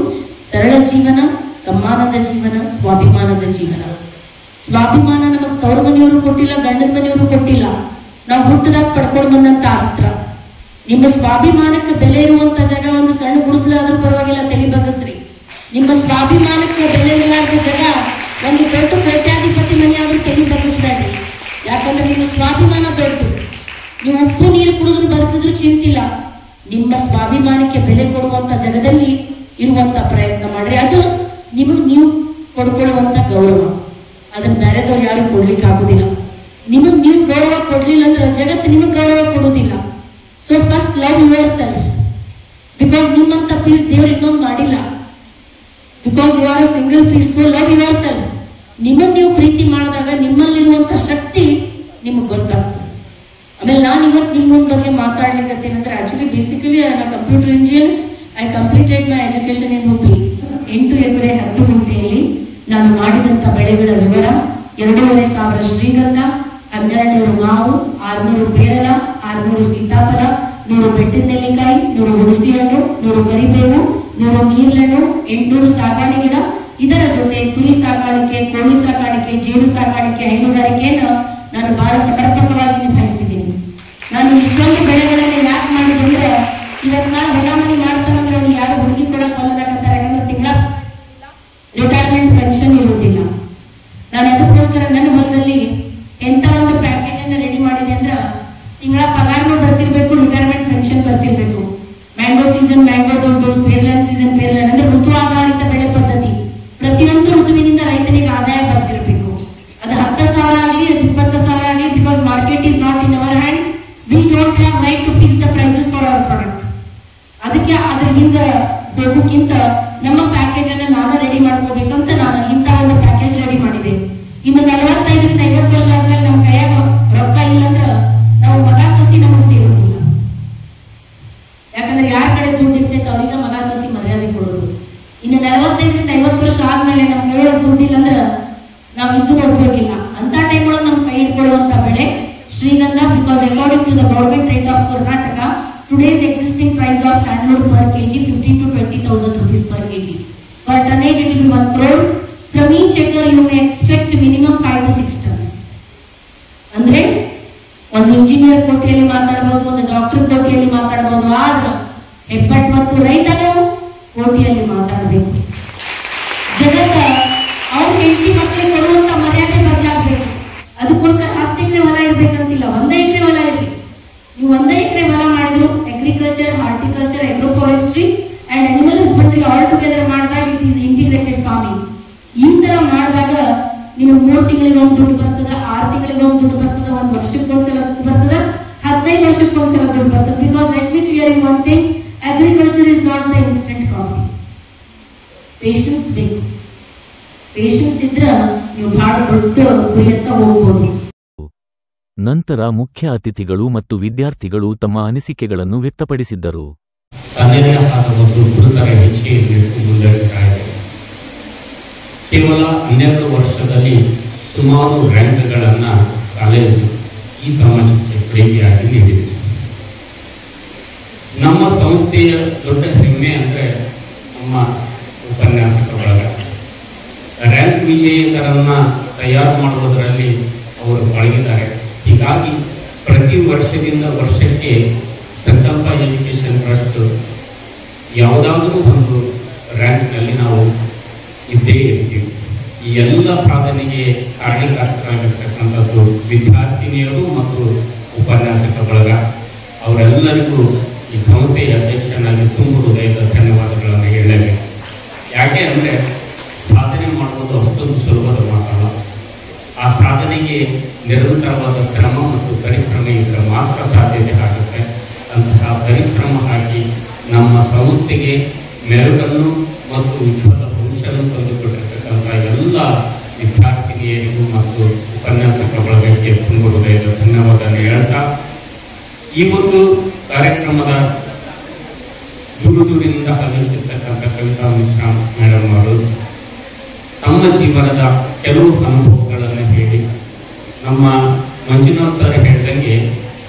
ಸರಳ ಜೀವನ, ಸಮ್ಮಾನದ ಜೀವನ, ಸ್ವಾಭಿಮಾನದ ಜೀವನ. ಸ್ವಾಭಿಮಾನ ನಮಗ್ ತವ್ರ ಮನೆಯವರು ಕೊಟ್ಟಿಲ್ಲ, ಗಂಡನ ಮನೆಯವರು ಕೊಟ್ಟಿಲ್ಲ. ನಾವು ಹುಟ್ಟದಾಗ ಪಡ್ಕೊಂಡು ಬಂದಂತ ಅಸ್ತ್ರ. ನಿಮ್ಮ ಸ್ವಾಭಿಮಾನಕ್ಕೆ ಬೆಲೆ ಇರುವಂತ ಜಾಗ ಒಂದು ಸಣ್ಣ ಗುಡಿಸ್ಲಾದ್ರೂ ಪರವಾಗಿಲ್ಲ, ತಲೆ ಬಗ್ಗಸ್ರಿ. ನಿಮ್ಮ ಸ್ವಾಭಿಮಾನಕ್ಕೆ ಬೆಲೆ ಇರಲಾರ್ದ ಜಾಗ ಒಂದು ದೊಡ್ಡ ಕೋಟ್ಯಾಧಿಪತಿ ಮನೆಯಾದ್ರೂ ತಲೆ ಬಗ್ಗಿಸ್ಬೇಡ್ರಿ. ಯಾಕಂದ್ರೆ ನಿಮ್ಮ ಸ್ವಾಭಿಮಾನ ದೊಡ್ಡದು. ನೀವು ಉಪ್ಪು ನೀರು ಕುಡಿದ್ರು ಬದುಕಿದ್ರು ಚಿಂತಿಲ್ಲ. ನಿಮ್ಮ ಸ್ವಾಭಿಮಾನಕ್ಕೆ ಬೆಲೆ ಕೊಡುವಂತ ಜಗದಲ್ಲಿ ಇರುವಂತ ಪ್ರಯತ್ನ ಮಾಡ್ರಿ. ಅದು ನಿಮಗ್ ನೀವು ಕೊಡ್ಕೊಳ್ಳುವಂತ ಗೌರವ. ಅದನ್ನ ಬೇರೆದವ್ರು ಯಾರು ಕೊಡ್ಲಿಕ್ಕೆ ಆಗುದಿಲ್ಲ. ನಿಮಗ್ ನೀವು ಗೌರವ ಕೊಡ್ಲಿಲ್ಲ ಅಂದ್ರೆ ಜಗತ್ತು ನಿಮಗ್ ಗೌರವ ಕೊಡುವುದಿಲ್ಲ. So first love yourself. Because ನಿಮ್ಮಂತ ಪೀಸ್ ದೇವ್ರು ಇನ್ನೊಂದು ಮಾಡಿಲ್ಲ. Because you are a single piece. So love yourself. ನಿಮಗ್ ನೀವು ಪ್ರೀತಿ ಮಾಡಿದಾಗ ನಿಮ್ಮಲ್ಲಿರುವಂತ ಶಕ್ತಿ ನಿಮಗ್ ಗೊತ್ತಾಗ್ತದೆ. ಆಮೇಲೆ ನಾನು ಇವತ್ತು ನಿಮ್ಮ ಬಗ್ಗೆ ಮಾತಾಡ್ಲಿಕ್ಕತ್ತೇನಂದ್ರೆ, actually basically I am computer engineer. I completed my education in Hubli. 8 acre 10 ಗುಂಟೆಯಲ್ಲಿ ನಾನು ಮಾಡಿದಂತ ಬೆಳೆಗಳ ವಿವರ: 2,500 ಶ್ರೀಗಂಧ, 1200 ಮಾವು, 600 ಪೇರಲ, 600 ಸೀತಾಫಲ, 100 ಬೆಟ್ಟದ ನೆಲ್ಲಿಕಾಯಿ, 100 ಹುಣಸಿ ಹಣ್ಣು, 100 ಕರಿಬೇವು, 100 ನೀರ್ಲೆಣ್ಣು, 800 ಸಾಕಾಣೆ ಗಿಡ. ಇದರ ಜೊತೆ ಕುರಿ ಸಾಕಾಣಿಕೆ, ಕೋಳಿ ಸಾಕಾಣಿಕೆ, ಜೇನು ಸಾಕಾಣಿಕೆ, ಹೈನುಗಾರಿಕೆಯನ್ನು ನಾನು ಬಹಳ ಸಮರ್ಪಕವಾಗಿ ನಿಭಾಯಿಸ್ತಿದ್ದೀನಿ. ನಾನು ಇಷ್ಟೊಂದು ಬೆಳೆಗಳನ್ನು ಯಾಕೆ ಮಾಡಿದ್ರೆ, ಇವತ್ತು ನಾನು ಹೊಲ ಮನೆ ಮಾಡ್ತಾನಂದ್ರೆ ಅವ್ನು ಯಾರು ಹುಡುಗಿ ಕೊಡಕ್ ಹೊಲದಾಕತ್ತಾರೆ. ಯಾಕಂದ್ರೆ ತಿಂಗಳ ರಿಟೈರ್ಮೆಂಟ್ ಪೆನ್ಷನ್ ಇರುವುದಿಲ್ಲ. ನಾನು ಅದಕ್ಕೋಸ್ಕರ ನನ್ನ ಹೊಲದಲ್ಲಿ ಎಂತ ಒಂದು ಪ್ಯಾಕೇಜ್ ಅನ್ನ ರೆಡಿ ಮಾಡಿದೆ ಅಂದ್ರೆ, ತಿಂಗಳ ಪಗಾರನೂ ಬರ್ತಿರ್ಬೇಕು, ರಿಟೈರ್ಮೆಂಟ್ ಪೆನ್ಷನ್ ಬರ್ತಿರ್ಬೇಕು. ಮ್ಯಾಂಗೋ ಸೀಸನ್ ಮ್ಯಾಂಗೋ ದುಡ್ಡು, ಪೇರ್ಲೆಂಡ್ ಸೀಸನ್ ಪೇರ್ಲೆಂಡ್, ಅಂದ್ರೆ ಋತು ಆಧಾರಿತ ಬೆಳೆ ಪದ್ಧತಿ. ಪ್ರತಿಯೊಂದು ಋತುವಿನಿಂದ ರೈತನಿಗೆ ಆದಾಯ ಬರ್ತಿರ್ಬೇಕು. ಅದು 10,000 ಆಗಲಿ, ಅದು 20,000 ಆಗಲಿ. Because market is not in our hand. We don't have right to fix the prices for our product. ಅದಕ್ಕೆ ಅದ್ರ ಹಿಂದೆ ಹೋಗೋಕ್ಕಿಂತ ನಮ್ಮ ಪ್ಯಾಕೇಜ್ ಅನ್ನ ನಾನು ರೆಡಿ ಮಾಡ್ಕೋಬೇಕಂತ ನಾನು ಇಂಥ ಒಂದು ಪ್ಯಾಕೇಜ್ ರೆಡಿ ಮಾಡಿದೆ. ಇನ್ನು 45ರಿಂದ 50 ವರ್ಷ ಆದ್ಮೇಲೆ ನಮ್ಮ ಕೈಯಾಗ ರೊಕ್ಕ ಇಲ್ಲ ಅಂದ್ರೆ ನಾವು ಮಗ ಸೊಸಿ ನಮಗೆ ಸೇರೋದಿಲ್ಲ. ಯಾಕಂದ್ರೆ ಯಾರ ಕಡೆ ದುಡ್ಡು ಇರ್ತೈತೆ ಅವ್ರಿಗೆ ಮಗ ಸೊಸಿ ಮರ್ಯಾದೆ ಕೊಡೋದು. ಇನ್ನು 45-50 ವರ್ಷ ಆದ್ಮೇಲೆ ನಮ್ಗೆ ಹೇಳೋದು ದುಡ್ಡಿಲ್ಲ ಅಂದ್ರೆ ನಾವು ಇದ್ದು ಉಪಯೋಗಿಲ್ಲ. ಅಂತ ಟೈಮ್ ಒಳಗೆ ನಮ್ಗೆ ಕೈ ಹಿಡ್ಕೊಳ್ಳುವಂತ ಬೆಳೆ ಶ್ರೀಗಂಧ. Because according to the government rate of Karnataka, today's existing price of sandalwood per kg 15,000 to 20,000 rupees per kg. Per tonnage it will be 1 crore. From each acre you may expect minimum 5 to 6 tons. ಅಂದ್ರೆ ಒಂದು engineer ಕೋಟಿಯಲ್ಲಿ ಮಾತಾಡಬಹುದು, ಒಂದು doctor ಕೋಟಿಯಲ್ಲಿ ಮಾತಾಡಬಹುದು, ಆದ್ರೆ ಹೆಬ್ಬಟ್ ಮತ್ತು ರೈತನು ಕೋಟಿಯಲ್ಲಿ ಮಾತಾಡಬೇಕು. ಜಗತ್ತ ಅವ್ರ ಹೆಂಡತಿ ಮಕ್ಕಳಿಗೆ ಕೊಡುವಂತ ಮರ್ಯಾದೆ ಬದಲಾಗಬೇಕು. ಅದಕ್ಕೋಸ್ಕರ 10 ಎಕರೆ ಹೊಲ ಇರ್ಬೇಕಂತಿಲ್ಲ, 1 ಎಕರೆ ಹೊಲ ಇರಲಿ. ನೀವು 1 ಎಕರೆ ಹೊಲ ಮಾಡಿದ್ರು agriculture, horticulture, agroforestry and animal husbandry all together ಮಾಡಿದಾಗ ಇಟ್ ಈಸ್ ಇಂಟಿಗ್ರೇಟೆಡ್ ಫಾರ್ಮಿಂಗ್. ಈ ತರ ಮಾಡಿದಾಗ ನಿಮಗೆ 3 ತಿಂಗಳಿಗೆ ಒಂದು ದುಡ್ಡು ಬರ್ತದ, 6 ತಿಂಗಳಿಗೆ ಒಂದು ದುಡ್ಡು ಬರ್ತದ, 1 ವರ್ಷಕ್ಕೆ ಒಂದ್ಸಲ ಬರ್ತದ, 15 ವರ್ಷಕ್ಕೆ ಒಂದ್ಸಲ ದುಡ್ಡು ಬರ್ತದೆ. Because let me clear you one thing, agriculture is not the instant coffee. Patience ಬೇಕು. ಪೇಷನ್ಸ್ ಇದ್ರೆ ನೀವು ಬಹಳ ದೊಡ್ಡ ಗುರಿಯತ್ತ ಹೋಗ್ಬೋದು. ನಂತರ ಮುಖ್ಯ ಅತಿಥಿಗಳು ಮತ್ತು ವಿದ್ಯಾರ್ಥಿಗಳು ತಮ್ಮ ಅನಿಸಿಕೆಗಳನ್ನು ವ್ಯಕ್ತಪಡಿಸಿದ್ದರು. ಕೇವಲ 12 ವರ್ಷದಲ್ಲಿ ಸುಮಾರು ರ್ಯಾಂಕ್ಗಳನ್ನು ಕಾಲೇಜು ಈ ಸಮಾಜಕ್ಕೆ ಕೊಡುಗೆಯಾಗಿ ನೀಡಿದೆ. ನಮ್ಮ ಸಂಸ್ಥೆಯ ದೊಡ್ಡ ಹೆಮ್ಮೆ ಅಂದರೆ ನಮ್ಮ ಉಪನ್ಯಾಸಕ ಬಳಗ. ರ್ಯಾಂಕ್ ವಿಜೇತರನ್ನ ತಯಾರು ಮಾಡುವುದರಲ್ಲಿ ಅವರು ಪಳಗಿದ್ದಾರೆ. ಹೀಗಾಗಿ ಪ್ರತಿ ವರ್ಷದಿಂದ ವರ್ಷಕ್ಕೆ ಸಂಕಲ್ಪ ಎಜುಕೇಶನ್ ಟ್ರಸ್ಟ್ ಯಾವುದಾದ್ರೂ ಒಂದು ರ್ಯಾಂಕ್ನಲ್ಲಿ ನಾವು ಇದ್ದೇ ಇರ್ತೀವಿ. ಈ ಎಲ್ಲ ಸಾಧನೆಗೆ ಕಾರಣೀಕರ್ತರಾಗಿರ್ತಕ್ಕಂಥದ್ದು ವಿದ್ಯಾರ್ಥಿನಿಯರು ಮತ್ತು ಉಪನ್ಯಾಸಕ ಬಳಗ. ಅವರೆಲ್ಲರಿಗೂ ಈ ಸಂಸ್ಥೆಯ ಅಧ್ಯಕ್ಷನಾಗಿ ತುಂಬ ಹೃದಯದ ಧನ್ಯವಾದಗಳನ್ನು ಹೇಳಬೇಕು. ಯಾಕೆ ಅಂದರೆ ಸಾಧನೆ ಮಾಡುವುದು ಅಷ್ಟೊಂದು ಸುಲಭದ ಮಾತಲ್ಲ. ಆ ಸಾಧನೆಗೆ ನಿರಂತರವಾದ ಶ್ರಮ ಮತ್ತು ಪರಿಶ್ರಮ ಇದ್ದರೆ ಮಾತ್ರ ಸಾಧ್ಯತೆ ಆಗುತ್ತೆ. ಅಂತಹ ಪರಿಶ್ರಮ ಹಾಕಿ ನಮ್ಮ ಸಂಸ್ಥೆಗೆ ಮೆರುಗನ್ನು ಮತ್ತು ಉಜ್ವಲ ಭವಿಷ್ಯವನ್ನು ತಂದುಕೊಟ್ಟಿರ್ತಕ್ಕಂಥ ಎಲ್ಲ ವಿದ್ಯಾರ್ಥಿನಿಯರಿಗೂ ಮತ್ತು ಉಪನ್ಯಾಸಕ ಬಳಗಕ್ಕೆ ತುಂಬ ಹೃದಯದ ಧನ್ಯವಾದ ಹೇಳ್ತಾ, ಈ ಒಂದು ಕಾರ್ಯಕ್ರಮದ ದೂರದಿಂದ ಆಗಮಿಸಿರ್ತಕ್ಕಂಥ ಕವಿತಾ ಮಿಶ್ರಾ ಮೇಡಮ್ ಅವರು ತಮ್ಮ ಜೀವನದ ಕೆಲವು ಅನುಭವಗಳನ್ನು ಹೇಳಿ, ನಮ್ಮ ಮಂಜುನಾಥ್ ಸರ್ ಹೇಳಿದಂಗೆ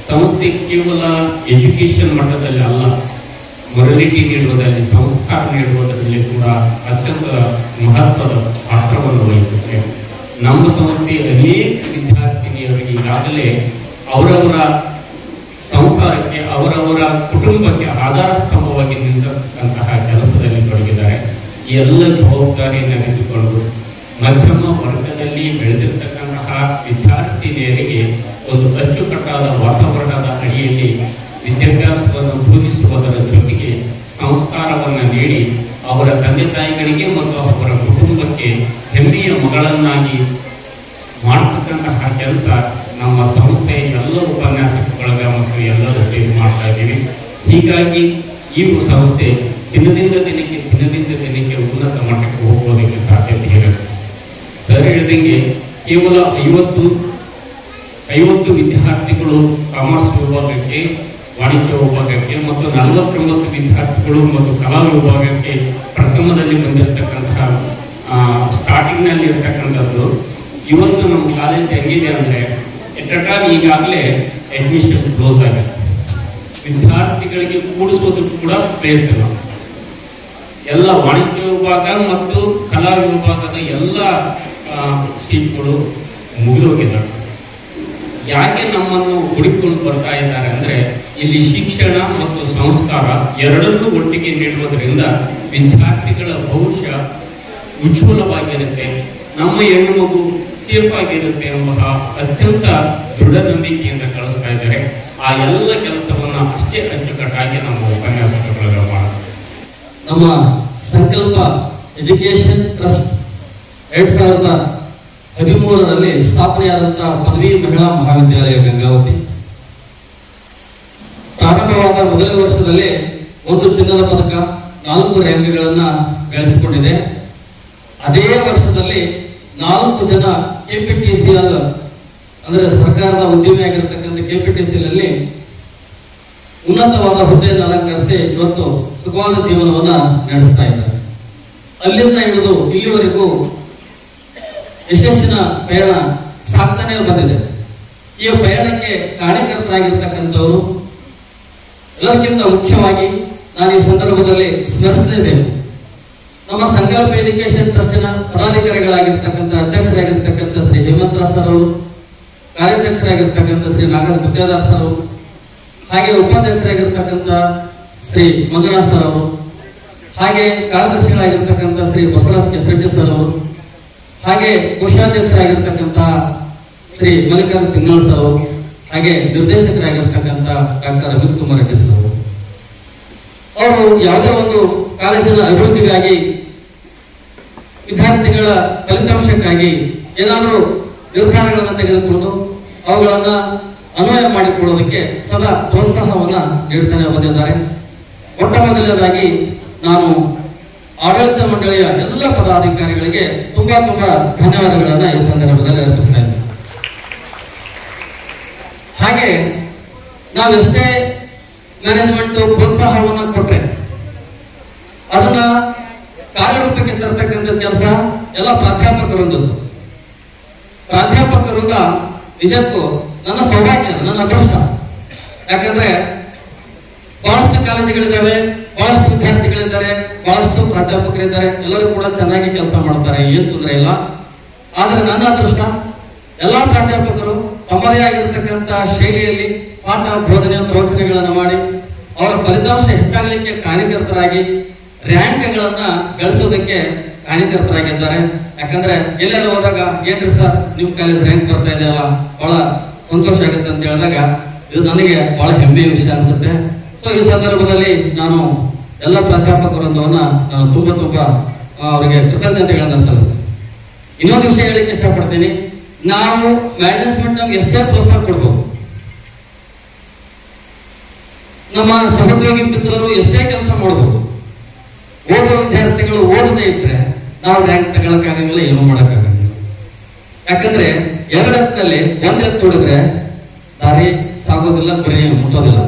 ಸಂಸ್ಥೆ ಕೇವಲ ಎಜುಕೇಶನ್ ಮಟ್ಟದಲ್ಲಿ ಅಲ್ಲ, ಮೊರಲಿಟಿ ನೀಡುವುದರಲ್ಲಿ, ಸಂಸ್ಕಾರ ನೀಡುವುದರಲ್ಲಿ ಕೂಡ ಅತ್ಯಂತ ಮಹತ್ವದ ಪಾತ್ರವನ್ನು ವಹಿಸುತ್ತೆ. ನಮ್ಮ ಸಂಸ್ಥೆ ಅನೇಕ ವಿದ್ಯಾರ್ಥಿನಿಯರಿಗೆ ಈಗಾಗಲೇ ಅವರವರ ಸಂಸಾರಕ್ಕೆ, ಅವರವರ ಕುಟುಂಬಕ್ಕೆ ಆಧಾರ ಸ್ತಂಭವಾಗಿ ನಿಂತಕ್ಕಂತಹ ಕೆಲಸದಲ್ಲಿ ತೊಡಗಿದ್ದಾರೆ. ಈ ಎಲ್ಲ ಜವಾಬ್ದಾರಿಯನ್ನು ಅರಿತುಕೊಂಡು ಮಧ್ಯಮ ವರ್ಗದಲ್ಲಿ ಬೆಳೆದಿರ್ತಕ್ಕಂತಹ ವಿದ್ಯಾರ್ಥಿನಿಯರಿಗೆ ಒಂದು ಅಚ್ಚುಕಟ್ಟಾದ ವಾತಾವರಣದ ಅಡಿಯಲ್ಲಿ ವಿದ್ಯಾಭ್ಯಾಸವನ್ನು ಬೋಧಿಸುವುದರ ಜೊತೆಗೆ ಸಂಸ್ಕಾರವನ್ನು ನೀಡಿ ಅವರ ತಂದೆ ತಾಯಿಗಳಿಗೆ ಮತ್ತು ಅವರ ಕುಟುಂಬಕ್ಕೆ ಹೆಮ್ಮೆಯ ಮಗಳನ್ನಾಗಿ ಮಾಡತಕ್ಕಂತಹ ಕೆಲಸ ನಮ್ಮ ಸಂಸ್ಥೆಯ ಎಲ್ಲ ಉಪನ್ಯಾಸಕ ಬಳಗ ಮತ್ತು ಎಲ್ಲರೂ ಸೇರಿ ಮಾಡ್ತಾ ಇದ್ದೀವಿ. ಹೀಗಾಗಿ ಈ ಸಂಸ್ಥೆ ದಿನದಿಂದ ದಿನಕ್ಕೆ ಉನ್ನತ ಮಟ್ಟಕ್ಕೆ ಹೋಗುವುದಕ್ಕೆ ಸಾಧ್ಯತೆ ಇರುತ್ತೆ. ಸರ್ ಹೇಳಿದಂಗೆ ಕೇವಲ 50 ವಿದ್ಯಾರ್ಥಿಗಳು ಕಾಮರ್ಸ್ ವಿಭಾಗಕ್ಕೆ, ವಾಣಿಜ್ಯ ವಿಭಾಗಕ್ಕೆ ಮತ್ತು 49 ವಿದ್ಯಾರ್ಥಿಗಳು ಮತ್ತು ಕಲಾ ವಿಭಾಗಕ್ಕೆ ಪ್ರಥಮದಲ್ಲಿ ಬಂದಿರತಕ್ಕಂತಹ ಸ್ಟಾರ್ಟಿಂಗ್ನಲ್ಲಿ ಇರ್ತಕ್ಕಂಥದ್ದು. ಇವತ್ತು ನಮ್ಮ ಕಾಲೇಜ್ ಹೆಂಗಿದೆ ಅಂದರೆ ಈಗಾಗಲೇ ಅಡ್ಮಿಷನ್ ಕ್ಲೋಸ್ ಆಗಿದೆ. ವಿದ್ಯಾರ್ಥಿಗಳಿಗೆ ಕೂಡಿಸೋದಕ್ಕೆ ಕೂಡ ಪ್ಲೇಸ್ ಇಲ್ಲ. ಎಲ್ಲ ವಾಣಿಜ್ಯ ವಿಭಾಗ ಮತ್ತು ಕಲಾ ವಿಭಾಗದ ಎಲ್ಲ ಸೀಟ್ಗಳು ಮುಗಿದೋಗಿದ್ದಾರೆ. ಯಾಕೆ ನಮ್ಮನ್ನು ಹುಡುಕಿಕೊಂಡು ಬರ್ತಾ ಇದ್ದಾರೆ ಅಂದರೆ ಇಲ್ಲಿ ಶಿಕ್ಷಣ ಮತ್ತು ಸಂಸ್ಕಾರ ಎರಡನ್ನೂ ಒಟ್ಟಿಗೆ ನೀಡುವುದರಿಂದ ವಿದ್ಯಾರ್ಥಿಗಳ ಭವಿಷ್ಯ ಉಜ್ವಲವಾಗಿರುತ್ತೆ, ನಮ್ಮ ಹೆಣ್ಣು ಮಗು ಸೇಫ್ ಆಗಿರುತ್ತೆ ಎಂಬ ಅತ್ಯಂತ ದೃಢ ನಂಬಿಕೆಯಿಂದ ಕಳಿಸ್ತಾ ಇದ್ದಾರೆ. ಆ ಎಲ್ಲ ಕೆಲಸವನ್ನು ಅಷ್ಟೇ ಅಚ್ಚುಕಟ್ಟಾಗಿ ನಮ್ಮ ಉಪನ್ಯಾಸಕರು ಮಾಡ್ತಾರೆ. ನಮ್ಮ ಸಂಕಲ್ಪ ಎಜುಕೇಶನ್ ಟ್ರಸ್ಟ್ 2013ರಲ್ಲಿ ಸ್ಥಾಪನೆಯಾದಂತಹ ಪದವಿ ಮಹಿಳಾ ಮಹಾವಿದ್ಯಾಲಯ ಗಂಗಾವತಿ ಪ್ರಾರಂಭವಾದ ಮೊದಲ ವರ್ಷದಲ್ಲಿ 1 ಚಿನ್ನದ ಪದಕ, 4 ರ್ಯಾಂಕ್ಗಳನ್ನು ಗಳಿಸಿಕೊಂಡಿದೆ. ಅದೇ ವರ್ಷದಲ್ಲಿ 4 ಜನ KPTCL ಅಂದ್ರೆ ಸರ್ಕಾರದ ಉದ್ಯಮಿ ಆಗಿರತಕ್ಕಂಥ KPTCL ಅಲ್ಲಿ ಉನ್ನತವಾದ ಹುದ್ದೆಯನ್ನು ಅಲಂಕರಿಸಿ ಇವತ್ತು ಸುಖವಾದ ಜೀವನವನ್ನ ನಡೆಸ್ತಾ ಇದ್ದಾರೆ. ಅಲ್ಲಿಂದ ಹಿಡಿದು ಇಲ್ಲಿವರೆಗೂ ಯಶಸ್ಸಿನ ಪಯಣ ಸಾಗ್ತಾನೆ ಬಂದಿದೆ. ಈ ಪಯಣಕ್ಕೆ ಕಾರ್ಯಕರ್ತರಾಗಿರ್ತಕ್ಕಂಥವರು ಎಲ್ಲರಿಗಿಂತ ಮುಖ್ಯವಾಗಿ ನಾನು ಈ ಸಂದರ್ಭದಲ್ಲಿ ಸ್ಮರಿಸಲೇಬೇಕು. ನಮ್ಮ ಸಂಕಲ್ಪ ಎಜುಕೇಶನ್ ಟ್ರಸ್ಟಿನ ಪದಾಧಿಕಾರಿಗಳಾಗಿರ್ತಕ್ಕಂಥ ಅಧ್ಯಕ್ಷರಾಗಿರ್ತಕ್ಕಂಥ ಶ್ರೀ ಹೇಮಂತರಾವ್ ಸರ್ ಅವರು, ಕಾರ್ಯಾಧ್ಯಕ್ಷರಾಗಿರ್ತಕ್ಕಂಥ ಶ್ರೀ ನಾಗರಾಜ್ ಗುತ್ತೇದಾರ್ ಸರ್ ಅವರು, ಹಾಗೆ ಉಪಾಧ್ಯಕ್ಷರಾಗಿರ್ತಕ್ಕಂಥ ಶ್ರೀ ಮಂಜುನಾಥ್ ಸರ್ ಅವರು, ಹಾಗೆ ಕಾರ್ಯದರ್ಶಿಗಳಾಗಿರ್ತಕ್ಕಂಥ ಶ್ರೀ ಬಸವರಾಜ್ ಕೆಸರೆಡ್ಡಿ ಸರ್ ಅವರು, ಹಾಗೆ ಕೋಶಾಧ್ಯಕ್ಷರಾಗಿರ್ತಕ್ಕಂಥ ಶ್ರೀ ಮಲ್ಲಿಕಾರ್ಜುನ ಸಿಂಗ್ನಾಳ್ ಸರ್ ಅವರು, ಹಾಗೆ ನಿರ್ದೇಶಕರಾಗಿರ್ತಕ್ಕಂಥ ಡಾಕ್ಟರ್ ಅಮಿತ್ ಕುಮಾರ್ ರೆಡ್ಡಿ ಸರ್ ಅವರು. ಅವರು ಯಾವುದೇ ಒಂದು ಕಾಲೇಜಿನ ಅಭಿವೃದ್ಧಿಗಾಗಿ, ವಿದ್ಯಾರ್ಥಿಗಳ ಫಲಿತಾಂಶಕ್ಕಾಗಿ ಏನಾದರೂ ನಿರ್ಧಾರಗಳನ್ನು ತೆಗೆದುಕೊಂಡು ಅವುಗಳನ್ನ ಅನ್ವಯ ಮಾಡಿಕೊಳ್ಳೋದಕ್ಕೆ ಸದಾ ಪ್ರೋತ್ಸಾಹವನ್ನ ನೀಡ್ತಾನೆ ಬಂದಿದ್ದಾರೆ. ಮೊಟ್ಟ ಮೊದಲನೇದಾಗಿ ನಾನು ಆಡಳಿತ ಮಂಡಳಿಯ ಎಲ್ಲ ಪದಾಧಿಕಾರಿಗಳಿಗೆ ತುಂಬಾ ಧನ್ಯವಾದಗಳನ್ನ ಈ ಸಂದರ್ಭದಲ್ಲಿ ಅರ್ಪಿಸ್ತಾ ಇದ್ದೇನೆ. ಹಾಗೆ ನಾವೆಷ್ಟೇ ಮ್ಯಾನೇಜ್ಮೆಂಟ್ ಪ್ರೋತ್ಸಾಹವನ್ನು ಕೊಟ್ರೆ ಅದನ್ನ ಕಾರ್ಯರೂಪಕ್ಕೆ ತರತಕ್ಕಂಥ ಕೆಲಸ ಎಲ್ಲ ಪ್ರಾಧ್ಯಾಪಕರೊಂದದ್ದು. ಪ್ರಾಧ್ಯಾಪಕರಿಂದ ನಿಜಕ್ಕೂ ನನ್ನ ಸೌಭಾಗ್ಯ, ನನ್ನ ಅದೃಷ್ಟ. ಯಾಕಂದ್ರೆ ಬಹಳಷ್ಟು ಕಾಲೇಜುಗಳಿದ್ದಾವೆ, ಬಹಳಷ್ಟು ವಿದ್ಯಾರ್ಥಿಗಳಿದ್ದಾರೆ, ಬಹಳಷ್ಟು ಪ್ರಾಧ್ಯಾಪಕರಿದ್ದಾರೆ, ಎಲ್ಲರೂ ಕೂಡ ಚೆನ್ನಾಗಿ ಕೆಲಸ ಮಾಡ್ತಾರೆ, ಏನ್ ತೊಂದರೆ ಇಲ್ಲ. ಆದ್ರೆ ನನ್ನ ಅದೃಷ್ಟ ಎಲ್ಲಾ ಪ್ರಾಧ್ಯಾಪಕರು ತಮ್ಮದೇ ಆಗಿರ್ತಕ್ಕಂಥ ಶೈಲಿಯಲ್ಲಿ ಪಾಠ ಬೋಧನೆ ಪ್ರವಚನಗಳನ್ನು ಮಾಡಿ ಅವರ ಫಲಿತಾಂಶ ಹೆಚ್ಚಾಗಲಿಕ್ಕೆ ಕಾರಣಕರ್ತರಾಗಿ ರ್ಯಾಂಕ್ಗಳನ್ನ ಗಳಿಸೋದಕ್ಕೆ ಕಾರಣಕರ್ತರಾಗಿದ್ದಾರೆ. ಯಾಕಂದ್ರೆ ಎಲ್ಲರೂ ಹೋದಾಗ ಏನ್ರಿ ಸರ್ ನಿಮ್ ಕಾಲೇಜ್ ರ್ಯಾಂಕ್ ಬರ್ತಾ ಇದೆಯಲ್ಲ, ಬಹಳ ಸಂತೋಷ ಆಗುತ್ತೆ ಅಂತ ಹೇಳಿದಾಗ ಇದು ನನಗೆ ಬಹಳ ಹೆಮ್ಮೆಯ ವಿಷಯ ಅನ್ಸುತ್ತೆ. ಸೊ ಈ ಸಂದರ್ಭದಲ್ಲಿ ನಾನು ಎಲ್ಲ ಪ್ರಾಧ್ಯಾಪಕರೊಂದವನ್ನ ನಾನು ತುಂಬಾ ಅವರಿಗೆ ಕೃತಜ್ಞತೆಗಳನ್ನ ಸಲ್ಲಿಸ್ತೇನೆ. ಇನ್ನೊಂದು ವಿಷಯ ಹೇಳಿಕ್ಕೆ ಇಷ್ಟಪಡ್ತೀನಿ. ನಾವು ಮ್ಯಾನೇಜ್ಮೆಂಟ್ ನಮ್ಗೆ ಎಷ್ಟೇ ಪ್ರೋತ್ಸಾಹ ಕೊಡ್ಬೋದು, ನಮ್ಮ ಸಹೋದ್ಯೋಗಿ ಮಿತ್ರರು ಎಷ್ಟೇ ಕೆಲಸ ಮಾಡಬಹುದು, ಓದುವ ವಿದ್ಯಾರ್ಥಿಗಳು ಓದದೇ ಇದ್ರೆ ನಾವು ರ್ಯಾಂಕ್ ತಗೊಳಕ್ಕಾಗಂಗಿಲ್ಲ, ಏನೂ ಮಾಡಕ್ಕಾಗಂಗಿಲ್ಲ. ಯಾಕಂದ್ರೆ ಎರಡರಲ್ಲಿ ಒಂದೆತ್ತು ಹೊಡಿದ್ರೆ ದಾರಿ ಸಾಗೋದಿಲ್ಲ, ಗುರಿ ಮುಟ್ಟೋದಿಲ್ಲ.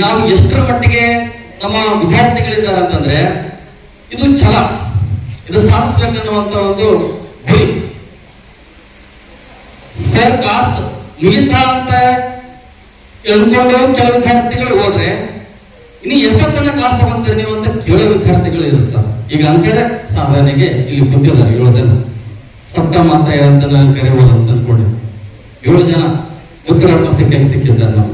ನಾವು ಎಷ್ಟರ ಮಟ್ಟಿಗೆ ನಮ್ಮ ವಿದ್ಯಾರ್ಥಿಗಳಿದ್ದಾರೆ ಅಂತಂದ್ರೆ ಇದು ಛಲ, ಇದು ಸಾಧಿಸ್ಬೇಕನ್ನುವಂತ ಒಂದು ಗುರಿ. ಸರ್ ಕ್ಲಾಸ್ ಮುಗಿತಾ ಅಂತ ಅಂದ್ಕೊಂಡು ಕೆಲವು ವಿದ್ಯಾರ್ಥಿಗಳು ಹೋದ್ರೆ ಇನ್ನು ಎಷ್ಟೊತ್ತನ ಕ್ಲಾಸ್ ತಗೊಂತೀರಿ ನೀವು ಅಂತ ಕೇಳೋ ವಿದ್ಯಾರ್ಥಿಗಳು ಇರ್ತಾರೆ. ಈಗ ಅಂತಾರೆ ಸಾಧನೆಗೆ ಇಲ್ಲಿ ಕೂತಿದ್ದಾರೆ 7 ಜನ, ಸಪ್ತ ಮಾತ ಅಂತ ಕರೆಯುವುದು ಅಂತ ಅನ್ಕೊಂಡೆ 7 ಜನ ಉತ್ತರಪ್ಪ ಸಿಕ್ಕಿದ್ದಾರೆ ನಾವು.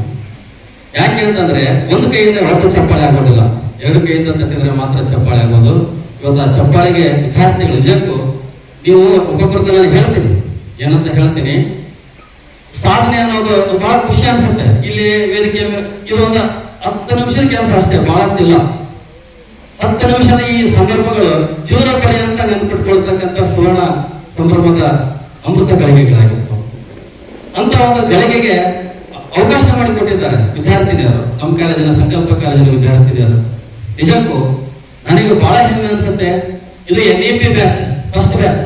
ಯಾಕೆ ಅಂತಂದ್ರೆ ಒಂದು ಕೈಯಿಂದ ಹೊತ್ತು ಚಪ್ಪಾಳೆ ಆಗೋದಿಲ್ಲ, 2 ಕೈಯಿಂದ ತಟ್ಟಿದ್ರೆ ಮಾತ್ರ ಚಪ್ಪಾಳೆ ಆಗೋದು. ಇವತ್ತು ಆ ಚಪ್ಪಾಳೆಗೆ ವಿದ್ಯಾರ್ಥಿಗಳು ನಿಜಕ್ಕೂ ನೀವು ಒಬ್ಬೊಬ್ಬರಿಗೆ ನಾನು ಹೇಳ್ತೀನಿ, ಏನಂತ ಹೇಳ್ತೀನಿ, ಸಾಧನೆ ಅನ್ನೋದು ಬಹಳ ಖುಷಿ ಅನ್ಸುತ್ತೆ. ಇಲ್ಲಿ ವೇದಿಕೆ ಇದೊಂದು 10 ನಿಮಿಷದ ಕೆಲಸ ಅಷ್ಟೇ, ಬಹಳ ಇಲ್ಲ. 10 ನಿಮಿಷದ ಈ ಸಂದರ್ಭಗಳು ಜೀವನ ಪರ್ಯಂತ ನೆನಪಿಟ್ಕೊಳ್ತಕ್ಕಂಥ ಸುವರ್ಣ ಸಂಭ್ರಮದ ಅಮೃತ ಗಳಿಗೆಗಳಾಗಿರ್ತವೆ. ಅಂತ ಒಂದು ಗಳಿಗೆಗೆ ಅವಕಾಶ ಮಾಡಿಕೊಟ್ಟಿದ್ದಾರೆ ವಿದ್ಯಾರ್ಥಿನಿಯರು, ನಮ್ಮ ಕಾಲೇಜಿನ ಸಂಕಲ್ಪ ಕಾಲೇಜಿನ ವಿದ್ಯಾರ್ಥಿನಿಯರು. ನಿಜಕ್ಕೂ ನನಗೆ ಬಹಳ ಹೆಮ್ಮೆ ಅನ್ಸುತ್ತೆ. ಇದು NEP batch, first batch.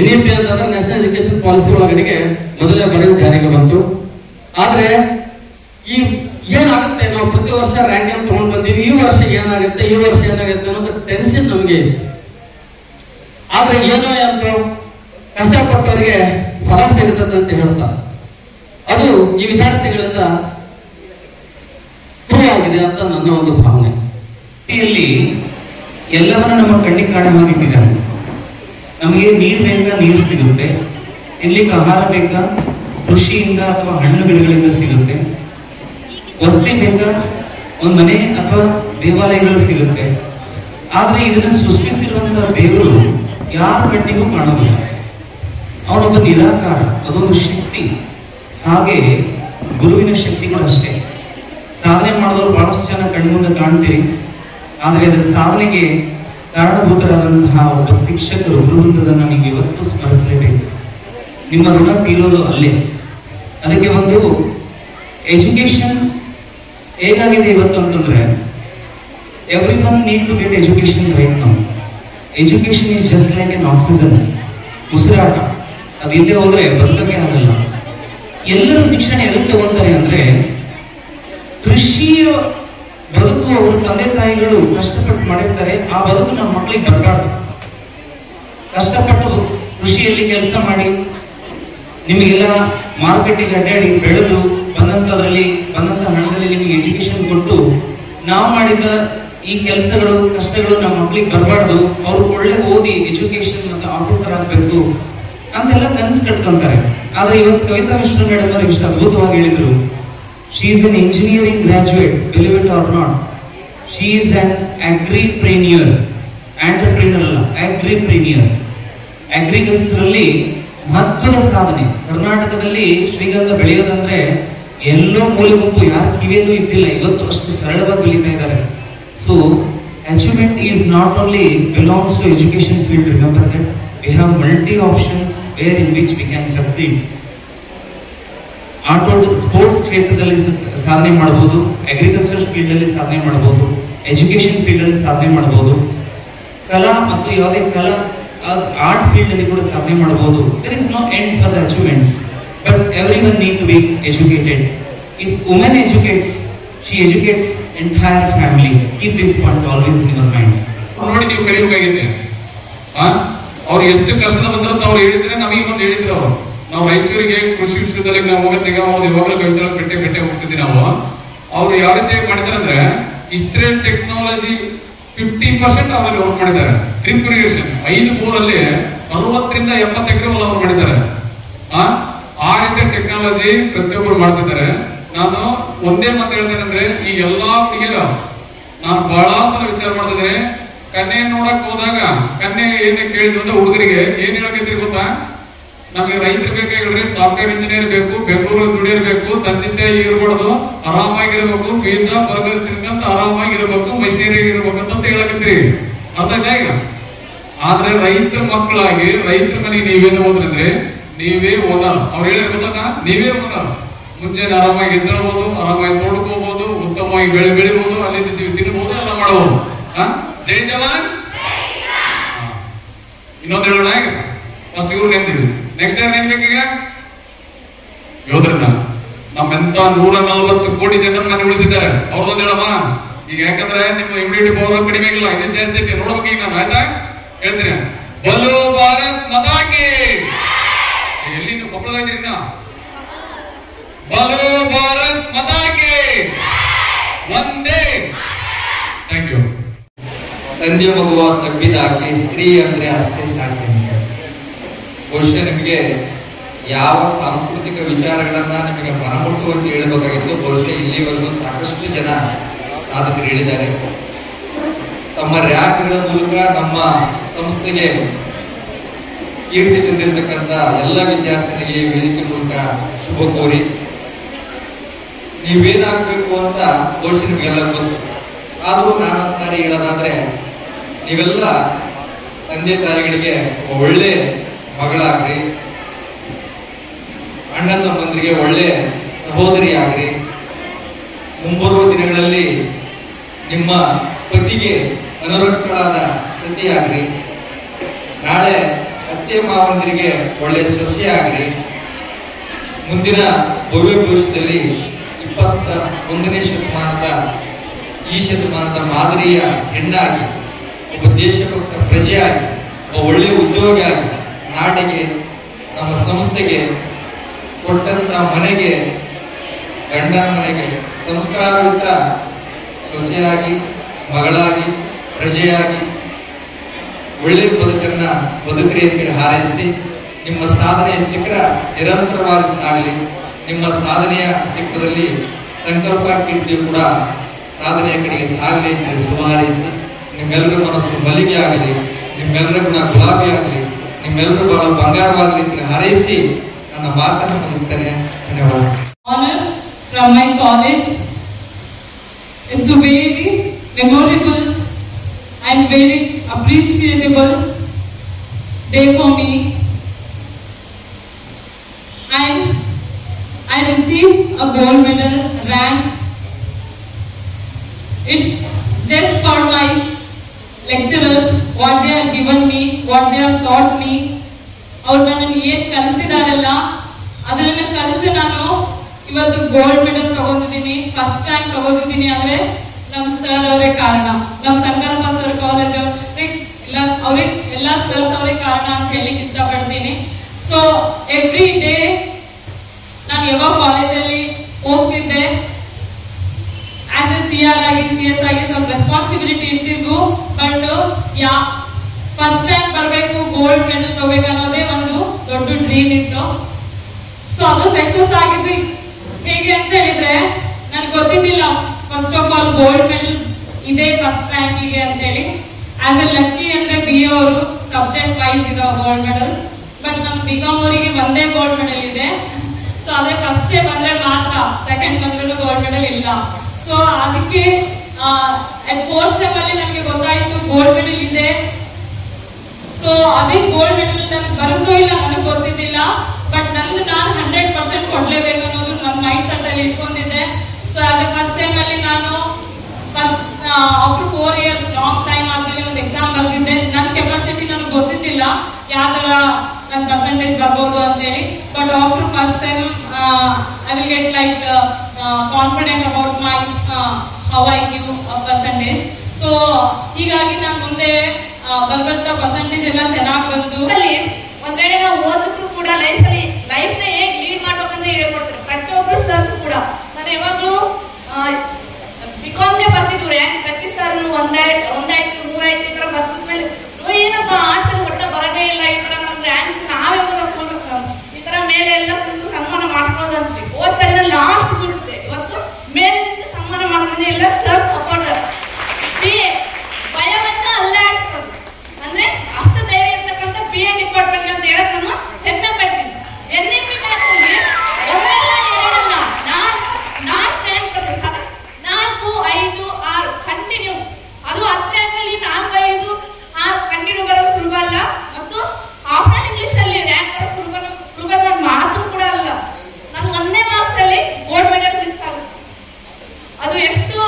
NEP ಅಂತಂದ್ರೆ ನ್ಯಾಷನಲ್ ಎಜುಕೇಶನ್ ಪಾಲಿಸಿ ಒಳಗಡೆಗೆ ಮೊದಲೇ ಬರೆದು ಜಾರಿಗೆ ಬಂತು. ಆದ್ರೆ ಈ ಏನಾಗುತ್ತೆ, ನಾವು ಪ್ರತಿ ವರ್ಷ ರ್ಯಾಂಕ್ ಅನ್ನು ತಗೊಂಡು ಬಂದೀವಿ, ಈ ವರ್ಷ ಏನಾಗುತ್ತೆ ಅನ್ನೋದು ಟೆನ್ಷನ್ ನಮಗೆ. ಆದ್ರೆ ಏನೋ ಅಂತ ಕಷ್ಟಪಟ್ಟವರಿಗೆ ಫಲ ಸಿಗುತ್ತದೆ ಅಂತ ಹೇಳ್ತಾರೆ. ಅದು ಈ ವಿದ್ಯಾರ್ಥಿಗಳಿಂದ ಪ್ರೂವ್ ಆಗಿದೆ ಅಂತ ನನ್ನ ಒಂದು ಭಾವನೆ. ಎಲ್ಲವನ್ನ ನಮ್ಮ ಕಣ್ಣಿಗೆ ಕಾಣ ಹಾಗಿಟ್ಟಿದ್ದಾರೆ. ನಮಗೆ ನೀರು ಬೇಕಾ, ನೀರು ಸಿಗುತ್ತೆ. ತಿನ್ಲಿಕ್ಕೆ ಆಹಾರ ಬೇಕಾ, ಕೃಷಿಯಿಂದ ಅಥವಾ ಹಣ್ಣು ಗಿಡಗಳಿಂದ ಸಿಗುತ್ತೆ. ವಸತಿ ಬೇಕಾ, ಒಂದು ಮನೆ ಅಥವಾ ದೇವಾಲಯಗಳು ಸಿಗುತ್ತೆ. ಆದ್ರೆ ಇದನ್ನ ಸೃಷ್ಟಿಸಿರುವಂತಹ ದೇವರು ಯಾರ ಕಣ್ಣಿಗೂ ಕಾಣೋದಿಲ್ಲ. ಅವನೊಬ್ಬ ನಿರಾಕಾರ, ಅದೊಂದು ಶಕ್ತಿ. ಹಾಗೆ ಗುರುವಿನ ಶಕ್ತಿಗಳು ಅಷ್ಟೇ. ಸಾಧನೆ ಮಾಡಿದವರು ಬಹಳಷ್ಟು ಜನ ಕಣ್ಮುಂದೆ ಕಾಣ್ತೀರಿ, ಆದ್ರೆ ಅದರ ಸಾಧನೆಗೆ ಕಾರಣಭೂತರಾದಂತಹ ಒಬ್ಬ ಶಿಕ್ಷಕರು ಗುರುವೃಂದದನ್ನ ನೀವು ಇವತ್ತು ಸ್ಮರಿಸಲೇಬೇಕು. ನಿಮ್ಮ ಋಣ ತೀರೋದು ಅಲ್ಲೇ. ಅದಕ್ಕೆ ಒಂದು ಎಜುಕೇಶನ್ ಹೇಗಾಗಿದೆ ಇವತ್ತು ಅಂತಂದ್ರೆ, every one need to get education right now. Education is just like an oxygen, ಉಸಿರಾಟ. ಅದಿಲ್ಲದೆ ಹೋದ್ರೆ ಬದುಕಕ್ಕೆ ಆಗಲ್ಲ. ಎಲ್ಲರೂ ಶಿಕ್ಷಣ ಎದಕ್ಕೆ ತಗೊಳ್ತಾರೆ ಅಂದ್ರೆ ಕೃಷಿಯ ಬದುಕು ಅವರು ತಂದೆ ತಾಯಿಗಳು ಕಷ್ಟಪಟ್ಟು ಮಾಡಿರ್ತಾರೆ, ಆ ಬದುಕು ನಮ್ಮ ಮಕ್ಕಳಿಗೆ ಬರಬಾರ್ದು. ಕಷ್ಟಪಟ್ಟು ಕೃಷಿಯಲ್ಲಿ ಕೆಲಸ ಮಾಡಿ ನಿಮಗೆಲ್ಲ ಮಾರ್ಕೆಟಿಗೆ ಅಡ್ಡಾಡಿ ಬೆಳೆದು ಬಂದಂತ ಹಣದಲ್ಲಿ ನಿಮಗೆ ಎಜುಕೇಶನ್ ಕೊಟ್ಟು ನಾವು ಮಾಡಿದ ಈ ಕೆಲಸಗಳು ಕಷ್ಟಗಳು ನಮ್ಮ ಮಕ್ಕಳಿಗೆ ಬರಬಾರ್ದು, ಅವ್ರು ಒಳ್ಳೆ ಓದಿ ಎಜುಕೇಶನ್ ಮತ್ತು ಆಫೀಸರ್ ಆಗ್ಬೇಕು ಅಂತೆಲ್ಲ ಕನಸು ಕಟ್ಕೊಂತಾರೆ. ಆದ್ರೆ ಇವತ್ತು ಕವಿತಾ ಮಿಶ್ರಾ ಮೇಡಮ್ ಅವರು ಇಷ್ಟು ಅದ್ಭುತವಾಗಿ ಹೇಳಿದ್ರು, she is an engineering graduate, believe it or not. She is an agripreneur, entrepreneur ಅಲ್ಲ, ಅಗ್ರಿಪ್ರೆನ್ಯೂರ್. ಅಗ್ರಿಕಲ್ಚರ್ ಅಲ್ಲಿ ಮಹತ್ವದ ಸಾಧನೆ. ಕರ್ನಾಟಕದಲ್ಲಿ ಶ್ರೀಗಂಧ ಬೆಳೆಯೋದಂದ್ರೆ ಎಲ್ಲೋ ಮೂಲೆ ಗುಂಪು ಯಾರ ಕಿವಿಯಲ್ಲೂ ಇದ್ದಿಲ್ಲ, ಇವತ್ತು ಅಷ್ಟು ಸರಳವಾಗಿ ಬೆಳೀತಾ ಇದ್ದಾರೆ. So achievement is not only belongs to education field. Remember that we have multi options where in which we can succeed. Sports ಕ್ಷೇತ್ರದಲ್ಲಿ ಸಾಧನೆ ಮಾಡಬಹುದು, ಅಗ್ರಿಕಲ್ಚರ್ ಫೀಲ್ಡ್ ಅಲ್ಲಿ ಸಾಧನೆ ಮಾಡಬಹುದು, ಎಜುಕೇಶನ್ ಫೀಲ್ಡ್ ಅಲ್ಲಿ ಸಾಧನೆ ಮಾಡಬಹುದು, ಕಲಾ ಮತ್ತು ಯಾವುದೇ ಕಲಾ ಆರ್ಟ್ ಫೀಲ್ಡ್ ಅಲ್ಲಿ ಕೂಡ ಸಾಧನೆ ಮಾಡಬಹುದು. There is no end for the achievements, but everyone need to be educated. If women educates, she educates entire family. Keep this point always in your mind. ನೋಡಿ, ನೀವು ಕಲಿಬೇಕಾಗಿದೆ. ಅವ್ರು ಎಷ್ಟು ಕಷ್ಟ ಬಂದ್ರಂತ ಅವ್ರು ಹೇಳಿದ್ರೆ ನಮಗೆ ಒಂದು ಹೇಳಿದ್ರು ಅವರು. ನಾವು ರಾಯಚೂರಿಗೆ ಕೃಷಿ ವಿಶ್ವದಲ್ಲಿ ನಾವು ಹೋಗೋದೀಗ ಅವ್ರು ಯಾವಾಗಲೂ ಕವಿತಾ ಬೆಟ್ಟೆ ಹೋಗ್ತಿದ್ವಿ ನಾವು. ಅವ್ರು ಯಾವ ರೀತಿ ಮಾಡಿದಾರೆ ಅಂದ್ರೆ ಇಸ್ರೇಲ್ ಟೆಕ್ನಾಲಜಿ 50% ಅವರಲ್ಲಿ ವರ್ಕ್ ಮಾಡಿದ್ದಾರೆ. ಡ್ರಿಪ್ ಇರಿಗೇಷನ್ 5 ಬೋರಲ್ಲಿ 60ರಿಂದ 70 ಎಕರೆ ಹೊಲ ಅವ್ರು ಮಾಡಿದ್ದಾರೆ. ಆ ರೀತಿಯ ಟೆಕ್ನಾಲಜಿ ಪ್ರತಿಯೊಬ್ಬರು ಮಾಡ್ತಿದ್ದಾರೆ. ನಾನು ಒಂದೇ ಮಾತು ಹೇಳ್ತೇನೆ ಅಂದ್ರೆ, ಈ ಎಲ್ಲಾ ಹುಡುಗಿಯರು ನಾನು ಬಹಳ ಸಲ ವಿಚಾರ ಮಾಡ್ತಿದ್ದೇನೆ. ಕನ್ಯೆ ನೋಡಕ್ ಹೋದಾಗ ಕನ್ಯೆ ಏನೇ ಕೇಳಿದ್ರು ಅಂದ್ರೆ ಹುಡುಗರಿಗೆ ಏನ್ ಹೇಳಕತ್ರಿ ಗೊತ್ತಾ, ನಮಗೆ ರೈತರು ಬೇಕಾಗಿದ್ರೆ ಸಾಫ್ಟ್ವೇರ್ ಇಂಜಿನಿಯರ್ ಬೇಕು, ಬೆಂಗಳೂರು ದುಡಿಯಿರ್ಬೇಕು, ತಂದೆ ತಾಯಿ ಇರ್ಬಾರ್ದು, ಆರಾಮಾಗಿರ್ಬೇಕು, ಪಿಜ್ಜಾ ಬರ್ಗರ್ ತಿನ್ಕಂತ ಆರಾಮಾಗಿರ್ಬೇಕು, ಮಷಿನರಿ ಇರ್ಬೇಕು ಅಂತ ಹೇಳಕತ್ರಿ. ಅರ್ಥ ಈಗ. ಆದ್ರೆ ರೈತರ ಮಕ್ಕಳಾಗಿ ರೈತರ ಮನೆಗೆ ನೀವೇನು ಹೋದ್ರಂದ್ರೆ ನೀವೇ ಓನರ್. ಅವ್ರು ಹೇಳಿರ್ ಗೊತ್ತ, ನೀವೇ ಓನರ್. ಮುಂಚೆನೆ ಆರಾಮಾಗಿ ಎದ್ದೇಳ್ಬೋದು, ಆರಾಮಾಗಿ ನೋಡ್ಕೋಬಹುದು, ಉತ್ತಮವಾಗಿ ಬೆಳಿಬಹುದು, ಅಲ್ಲಿ ತಿನ್ಬಹುದು, ಎಲ್ಲ ಮಾಡಬಹುದು. ಜೈ ಜವಾನ್. ಇನ್ನೊಂದು ಹೇಳೋಣ ಈಗ. ಫಸ್ಟ್ ಇವ್ರು ನೆನ್ತೀವಿ, ನೆಕ್ಸ್ಟ್ ಯಾರು ನೆನ್ಬೇಕೀಗ? ಯೋಧರನ್ನ. ನಮ್ಮೆಂತ 140 ಕೋಟಿ ಜನರನ್ನ ಉಳಿಸಿದ್ದಾರೆ. ಅವ್ರದೊಂದು ಹೇಳಮ್ಮ ಈಗ. ಯಾಕಂದ್ರೆ ನಿಮ್ಮ ಇಮ್ಯುನಿಟಿ ಪವರ್ ಕಡಿಮೆ ಆಗಿಲ್ಲ, ಇದೇ ಜಾಸ್ತಿ ಐತಿ. ನೋಡ್ಬೇಕು ಈಗ ನಾನು. ಆಯ್ತಾ? ಹೇಳ್ತೀನಿ. ಬಲು ಭಾರತ್ ಮತಾಕಿ. ಎಲ್ಲಿ ನೀವು ಕೊಪ್ಪಳದಾಗಿರಿ? ಬಲು ಭಾರತ್ ಮತಾಕಿ. ಒಂದೇ. Thank you. ತಂದೆ ಮಗುವ ತಬ್ಬಿದಾಕೆ, ಸ್ತ್ರೀ ಅಂದ್ರೆ ಅಷ್ಟೇ ಸಾಕೆ. ಬಹುಶಃ ನಿಮಗೆ ಯಾವ ಸಾಂಸ್ಕೃತಿಕ ವಿಚಾರಗಳನ್ನ ನಿಮಗೆ ಮನಮುಟ್ಟುವಂತೆ ಹೇಳಬೇಕಾಗಿತ್ತು. ಬಹುಶಃ ಇಲ್ಲಿವರೆಗೂ ಸಾಕಷ್ಟು ಜನ ಸಾಧಕರು ಹೇಳಿದ್ದಾರೆ. ತಮ್ಮ ರ್ಯಾಂಕ್ಗಳ ಮೂಲಕ ನಮ್ಮ ಸಂಸ್ಥೆಗೆ ಕೀರ್ತಿ ತಂದಿರತಕ್ಕಂಥ ಎಲ್ಲ ವಿದ್ಯಾರ್ಥಿಗಳಿಗೆ ವೇದಿಕೆ ಮೂಲಕ ಶುಭ ಕೋರಿ, ನೀವೇನಾಗಬೇಕು ಅಂತ ಬಹುಶಃ ನಿಮಗೆಲ್ಲ ಗೊತ್ತು. ಆದರೂ ನಾನೊಂದು ಸಾರಿ ಹೇಳೋದಾದ್ರೆ, ನೀವೆಲ್ಲ ತಂದೆ ತಾಯಿಗಳಿಗೆ ಒಳ್ಳೆ ಮಗಳಾಗ್ರಿ, ಅಣ್ಣ ತಮ್ಮಂದಿರಿಗೆ ಒಳ್ಳೆ ಸಹೋದರಿ ಆಗ್ರಿ. ಮುಂಬರುವ ದಿನಗಳಲ್ಲಿ ನಿಮ್ಮ ಪತಿಗೆ ಅನುರಕ್ತಳಾದ ಸತಿ ಆಗ್ರಿ. ನಾಳೆ ಅತ್ತೆ ಮಾವಂದಿರಿಗೆ ಒಳ್ಳೆ ಸೊಸೆ ಆಗ್ರಿ. ಮುಂದಿನ ಭವ್ಯ ಭವಿಷ್ಯದಲ್ಲಿ 21ನೇ ಶತಮಾನದ ಈ ಶತಮಾನದ ಮಾದರಿಯ ಹೆಣ್ಣಾಗಿ, ಒಬ್ಬ ದೇಶಭಕ್ತ ಪ್ರಜೆಯಾಗಿ, ಒಬ್ಬ ಒಳ್ಳೆಯ ಉದ್ಯೋಗಿ ಆಗಿ, ನಾಡಿಗೆ, ನಮ್ಮ ಸಂಸ್ಥೆಗೆ ಕೊಟ್ಟಂತ ಮನೆಗೆ, ಗಂಡನ ಮನೆಗೆ ಸಂಸ್ಕಾರಯುತ ಸೊಸೆಯಾಗಿ, ಮಗಳಾಗಿ, ಪ್ರಜೆಯಾಗಿ ಒಳ್ಳೆಯ ಬದುಕನ್ನ ಬದುಕ್ರಿ ಅಂತ ಹಾರೈಸಿ, ನಿಮ್ಮ ಸಾಧನೆಯ ಶಿಖರ ನಿರಂತರವಾಗಿ ಸಾಗಲಿ. ನಿಮ್ಮ ಸಾಧನೆಯ ಶಿಖರದಲ್ಲಿ ಸಂಕಲ್ಪ ಕೀರ್ತಿಯು ಕೂಡ ಸಾಧನೆಯ ಕಡೆಗೆ ಸಾಗಲಿ ಅಂತ ಶುಭ ಹಾರೈಸಿ, ನಿಮ್ಮೆಲ್ಲರ ಮನಸ್ಸು ಮಲ್ಲಿಗೆ ಆಗಲಿ, ನಿಮ್ಮೆಲ್ಲರ ಗುಣ ಗುಲಾಬಿ ಆಗಲಿ, ನಿಮ್ಮೆಲ್ಲರೂ ಬಹಳ ಬಂಗಾರವಾಗಲಿ ಅಂತ ಹಾರೈಸಿ ನನ್ನ ಮಾತನ್ನು ಮುಗಿಸ್ತೇನೆ. ಧನ್ಯವಾದ. Honor from my college. It's a very memorable and very appreciable day for me. And I received a gold medal rank. It's just for my lecturers, what they have given me, what they have taught me. ಅವ್ರು ನನ್ನನ್ನು ಏನು ಕಲಿಸಿದಾರಲ್ಲ ಅದನ್ನ ಕಲಿತು ನಾನು ಇವತ್ತು gold medal ತಗೊಂಡಿದ್ದೀನಿ, first rank ತಗೊಂಡಿದ್ದೀನಿ ಅಂದ್ರೆ ನಮ್ಮ ಸರ್ ಅವರೇ ಕಾರಣ, ನಮ್ಮ ಸಂಕಲ್ಪ ಸರ್ ಕಾಲೇಜ್ ಅವ್ರಿಗೆ ಎಲ್ಲ ಸರ್ಸ್ ಅವರೇ ಕಾರಣ ಅಂತ ಹೇಳಲಿಕ್ಕೆ ಇಷ್ಟಪಡ್ತೀನಿ. ಸೊ ಎವ್ರಿ ಡೇ ನಾನು ಯಾವಾಗ ಕಾಲೇಜಲ್ಲಿ ಹೋಗ್ತಿದ್ದೆ ಆಸ್ ಎ CR ಆಗಿ CS ಆಗಿ ಸ್ವಲ್ಪ ರೆಸ್ಪಾನ್ಸಿಬಿಲಿಟಿ ಇರ್ತಿದ್ವು. ಬಟ್ ಫಸ್ಟ್ ರ್ಯಾಂಕ್ ಬರಬೇಕು, ಗೋಲ್ಡ್ ಮೆಡಲ್ ತಗೋಬೇಕು ಅನ್ನೋದೇ ಒಂದು ದೊಡ್ಡ ಡ್ರೀಮ್ ಇತ್ತು. ಸೊ ಅದು ಸಕ್ಸಸ್ ಆಗಿದ್ದು ಹೇಗೆ ಅಂತ ಹೇಳಿದ್ರೆ ನನಗೆ ಗೊತ್ತಿದ್ದಿಲ್ಲ first of all gold medal ಇದೆ ಫಸ್ಟ್ ರ್ಯಾಂಕಿಗೆ ಅಂತೇಳಿ. ಆಸ್ ಎ ಲಕ್ಕಿ ಅಂದ್ರೆ BA ಅವರು ಸಬ್ಜೆಕ್ಟ್ ವೈಸ್ ಇದೆ ಗೋಲ್ಡ್ ಮೆಡಲ್, ಬಟ್ ನಮ್ಮ BCom ಅವರಿಗೆ ಒಂದೇ ಗೋಲ್ಡ್ ಮೆಡಲ್ ಇದೆ. ಸೊ ಅದೇ ಫಸ್ಟೇ ಬಂದ್ರೆ ಮಾತ್ರ, ಸೆಕೆಂಡ್ ಬಂದ್ರೂ ಗೋಲ್ಡ್ ಮೆಡಲ್ ಇಲ್ಲ. ಸೊ ಅದಕ್ಕೆ ಫೋರ್ತ್ ಸೆಮ್ ಅಲ್ಲಿ ನಮಗೆ ಗೊತ್ತಾಯ್ತು ಗೋಲ್ಡ್ ಮೆಡಲ್ ಇದೆ. ಸೊ ಅದೇ ಗೋಲ್ಡ್ ಮೆಡಲ್ ನನಗೆ ಬರುತ್ತೋ ಇಲ್ಲ ನನಗೆ ಗೊತ್ತಿದ್ದಿಲ್ಲ, ಬಟ್ ನಾನು 100% ಕೊಡ್ಲೇಬೇಕು ಅನ್ನೋದು ನನ್ನ ಮೈಂಡ್ ಸೆಟ್ ಅಲ್ಲಿ ಇಟ್ಕೊಂಡಿದ್ದೆ. ಸೊ ಅದೇ ಫಸ್ಟ್ ಸೆಮ್ ಅಲ್ಲಿ ನಾನು ಆಫ್ಟರ್ 4 years ಲಾಂಗ್ ಟೈಮ್ ಆದ್ಮೇಲೆ ಒಂದು ಎಕ್ಸಾಮ್ ಬರ್ತಿದ್ದೆ. ನನ್ನ ಕೆಪಾಸಿಟಿ ನನಗೆ ಗೊತ್ತಿದ್ದಿಲ್ಲ ಯಾವ ತರ ನನ್ನ ಪರ್ಸೆಂಟೇಜ್ ಬರ್ಬೋದು ಅಂತೇಳಿ. But after first sem I will get like confident about my how I give percentage. So ಹೀಗಾಗಿ ನಾನು ಮುಂದೆ ಬರ್ಬರ್ತಾ ಪರ್ಸೆಂಟೇಜ್ ಎಲ್ಲ ಚೆನ್ನಾಗಿ ಬಂತು. ಒಂದ್ ವೇಳೆ ನಾವು ಓದಿದ್ರು ಕೂಡ ಲೈಫ್ ನ ಹೇಗೆ ಲೀಡ್ ಮಾಡ್ಬೇಕಂತ ಹೇಳ್ಕೊಡ್ತಾರೆ ಪ್ರತಿಯೊಬ್ರು ಸರ್ಸ್ ಕೂಡ. ನಾನು ಯಾವಾಗ್ಲೂ ಬಿಕಾಮ್ಗೆ ಬರ್ತಿದ್ವು ರ್ಯಾಂಕ್ ಪ್ರತಿ ಸರ್ ಒಂದಾಯ್ತು 3 ಆಯ್ತು ಈ ತರ ಬರ್ತಿದ್ಮೇಲೆ ಏನಪ್ಪ ಆರ್ಟ್ಸ್ ಅಲ್ಲಿ ಒಟ್ಟ ಬರೋದೇ ಇಲ್ಲ, ಈ ತರ ನಮ್ ರ್ಯಾಂಕ್ಸ್ ನಾವೇ ಈ ತರ ಮೇಲೆ ಎಲ್ಲ ಕುಂತು ಸನ್ಮಾನ ಮಾಡ್ಕೊಳ್ಳೋದು ಅಂತ. ಹೋದ್ ಸರಿನ ಲಾಸ್ಟ್ ಬಿಡುತ್ತೆ, ಇವತ್ತು ಮೇಲೆ ಸನ್ಮಾನ ಮಾಡ್ಕೊಂಡು ಎಲ್ಲ ಸರ್ ಸಪೋರ್ಟ್. BA ಭಯವನ್ನ ಅಲ್ಲಾಡ್ಸೋದು ಅಂದ್ರೆ ಅಷ್ಟು ಧೈರ್ಯ ಇರ್ತಕ್ಕಂಥ BA ಡಿಪಾರ್ಟ್ಮೆಂಟ್ ಅಂತ ಹೇಳಕ್ ನಾನು ಹೆಮ್ಮೆ ಪಡ್ತೀನಿ. NMP ಮ್ಯಾಥ್ಸ್ ಅಲ್ಲಿ ಒಂದಲ್ಲ ಎರಡಲ್ಲ 4 ರ್ಯಾಂಕ್ ಬರುತ್ತೆ, 4, 5, 6 ಕಂಟಿನ್ಯೂ. ಅದು 10 ರ್ಯಾಂಕ್ ಅಲ್ಲಿ 4, 5, 6 ಕಂಟಿನ್ಯೂ ಬರೋದು ಸುಲಭ ಅಲ್ಲ. ಮತ್ತು ಆಫ್ಟರ್ ಇಂಗ್ಲಿಷ್ ಅಲ್ಲಿ ರ್ಯಾಂಕ್ ಸುಲಭದ ಒಂದು ಮಾತು ಕೂಡ ಅಲ್ಲ. ನಾನು 1ನೇ ಮಾರ್ಕ್ಸ್ ಅಲ್ಲಿ ಗೋಲ್ಡ್ ಮೆಡಲ್ ಮಿಸ್ ಆಗುತ್ತೆ. ಅದು ಎಷ್ಟು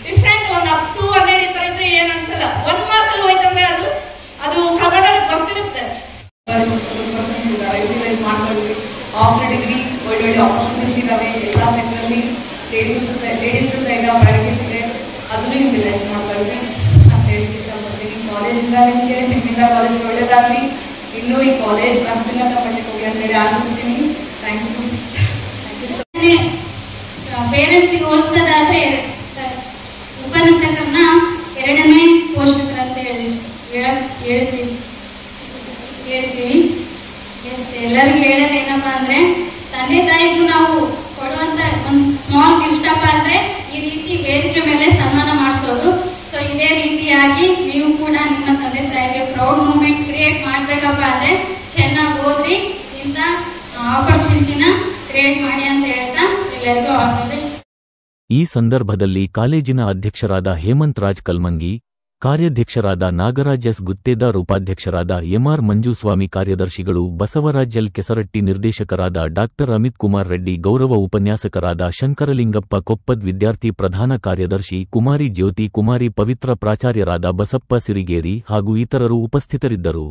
ಡಿಫ್ರೆಂಟ್, ಒಂದು 10, 12 ಈ ತರ ಇದ್ರೆ ಏನ್ ಅನ್ಸಲ್ಲ. 1 ಮಾರ್ಕ್ ಅಲ್ಲಿ ಹೋಯ್ತಂದ್ರೆ ಅದು ಕನ್ನಡ ಗೊತ್ತಿರುತ್ತೆ. ಯುಟಿಲೈಸ್ ಮಾಡ್ಕೊಳ್ಳಿ. ಆಫ್ಟರ್ ಡಿಗ್ರಿ ಒಳ್ಳೊಳ್ಳೆ ಆಪರ್ಚುನಿಟೀಸ್ ಇದಾವೆ ಎಲ್ಲ ಸೆಕ್ಟರ್ ಅಲ್ಲಿ. ಲೇಡೀಸ್ಗೂ ಸಹಿತ ಪ್ರಾಕ್ಟೀಸ್ ಇದೆ, ಅದನ್ನು ಯುಟಿಲೈಸ್ ಮಾಡ್ಕೊಳ್ಳಿ ಅಂತ ಹೇಳಿ ಇಷ್ಟಪಡ್ತೀನಿ. ಕಾಲೇಜಿಂದ ನಿಮ್ಮಿಂದ ಕಾಲೇಜ್ ಒಳ್ಳೇದಾಗ್ಲಿ, ಇನ್ನೂ ಈ ಕಾಲೇಜ್ ಅತ್ಯುನ್ನತ ಮಟ್ಟಕ್ಕೆ ಹೋಗಿ ಅಂತ ಹೇಳಿ ಆಶಿಸ್ತೀನಿ. Thank you. ಪೇರೆಂಟ್ಸ್ಗೆ ಹೋಲಿಸೋದಾದ್ರೆ ಉಪನ್ಯಾಸಕರನ್ನ 2ನೇ ಪೋಷಕರಂತ ಹೇಳ್ತೀವಿ. ಎಲ್ಲರಿಗೂ ಹೇಳೋದೇನಪ್ಪ ಅಂದ್ರೆ ತಂದೆ ತಾಯಿಗೂ ನಾವು ಕೊಡುವಂತ ಒಂದು ಸ್ಮಾಲ್ ಗಿಫ್ಟ್ ಅಪ್ಪ ಅಂದ್ರೆ ಈ ರೀತಿ ವೇದಿಕೆ ಮೇಲೆ ಸನ್ಮಾನ ಮಾಡಿಸೋದು. ಸೊ ಇದೇ ರೀತಿಯಾಗಿ ನೀವು ಕೂಡ ನಿಮ್ಮ ತಂದೆ ತಾಯಿಗೆ ಪ್ರೌಡ್ ಮೂಮೆಂಟ್ ಕ್ರಿಯೇಟ್ ಮಾಡ್ಬೇಕಪ್ಪ ಅಂದ್ರೆ ಚೆನ್ನಾಗಿ ಓದಿ ಇಂಥ ಆಪರ್ಚುನಿಟಿನ ಕ್ರಿಯೇಟ್ ಮಾಡಿ ಅಂತ ಹೇಳ್ತಾ ಎಲ್ಲರಿಗೂ ಆಲ್ ದಿ ಬೆಸ್ಟ್. ಈ ಸಂದರ್ಭದಲ್ಲಿ ಕಾಲೇಜಿನ ಅಧ್ಯಕ್ಷರಾದ ಹೇಮಂತ್ ರಾಜ್ ಕಲ್ಮಂಗಿ, ಕಾರ್ಯಾಧ್ಯಕ್ಷರಾದ ನಾಗರಾಜ್ ಎಸ್ ಗುತ್ತೇದಾರ್, ಉಪಾಧ್ಯಕ್ಷರಾದ MR ಮಂಜುಸ್ವಾಮಿ, ಕಾರ್ಯದರ್ಶಿಗಳು ಬಸವರಾಜ್ ಎಲ್ ಕೆಸರಟ್ಟಿ, ನಿರ್ದೇಶಕರಾದ ಡಾ ಅಮಿತ್ ಕುಮಾರ್ ರೆಡ್ಡಿ, ಗೌರವ ಉಪನ್ಯಾಸಕರಾದ ಶಂಕರಲಿಂಗಪ್ಪ ಕೊಪ್ಪದ್, ವಿದ್ಯಾರ್ಥಿ ಪ್ರಧಾನ ಕಾರ್ಯದರ್ಶಿ ಕುಮಾರಿ ಜ್ಯೋತಿ, ಕುಮಾರಿ ಪವಿತ್ರ, ಪ್ರಾಚಾರ್ಯರಾದ ಬಸಪ್ಪ ಸಿರಿಗೇರಿ ಹಾಗೂ ಇತರರು ಉಪಸ್ಥಿತರಿದ್ದರು.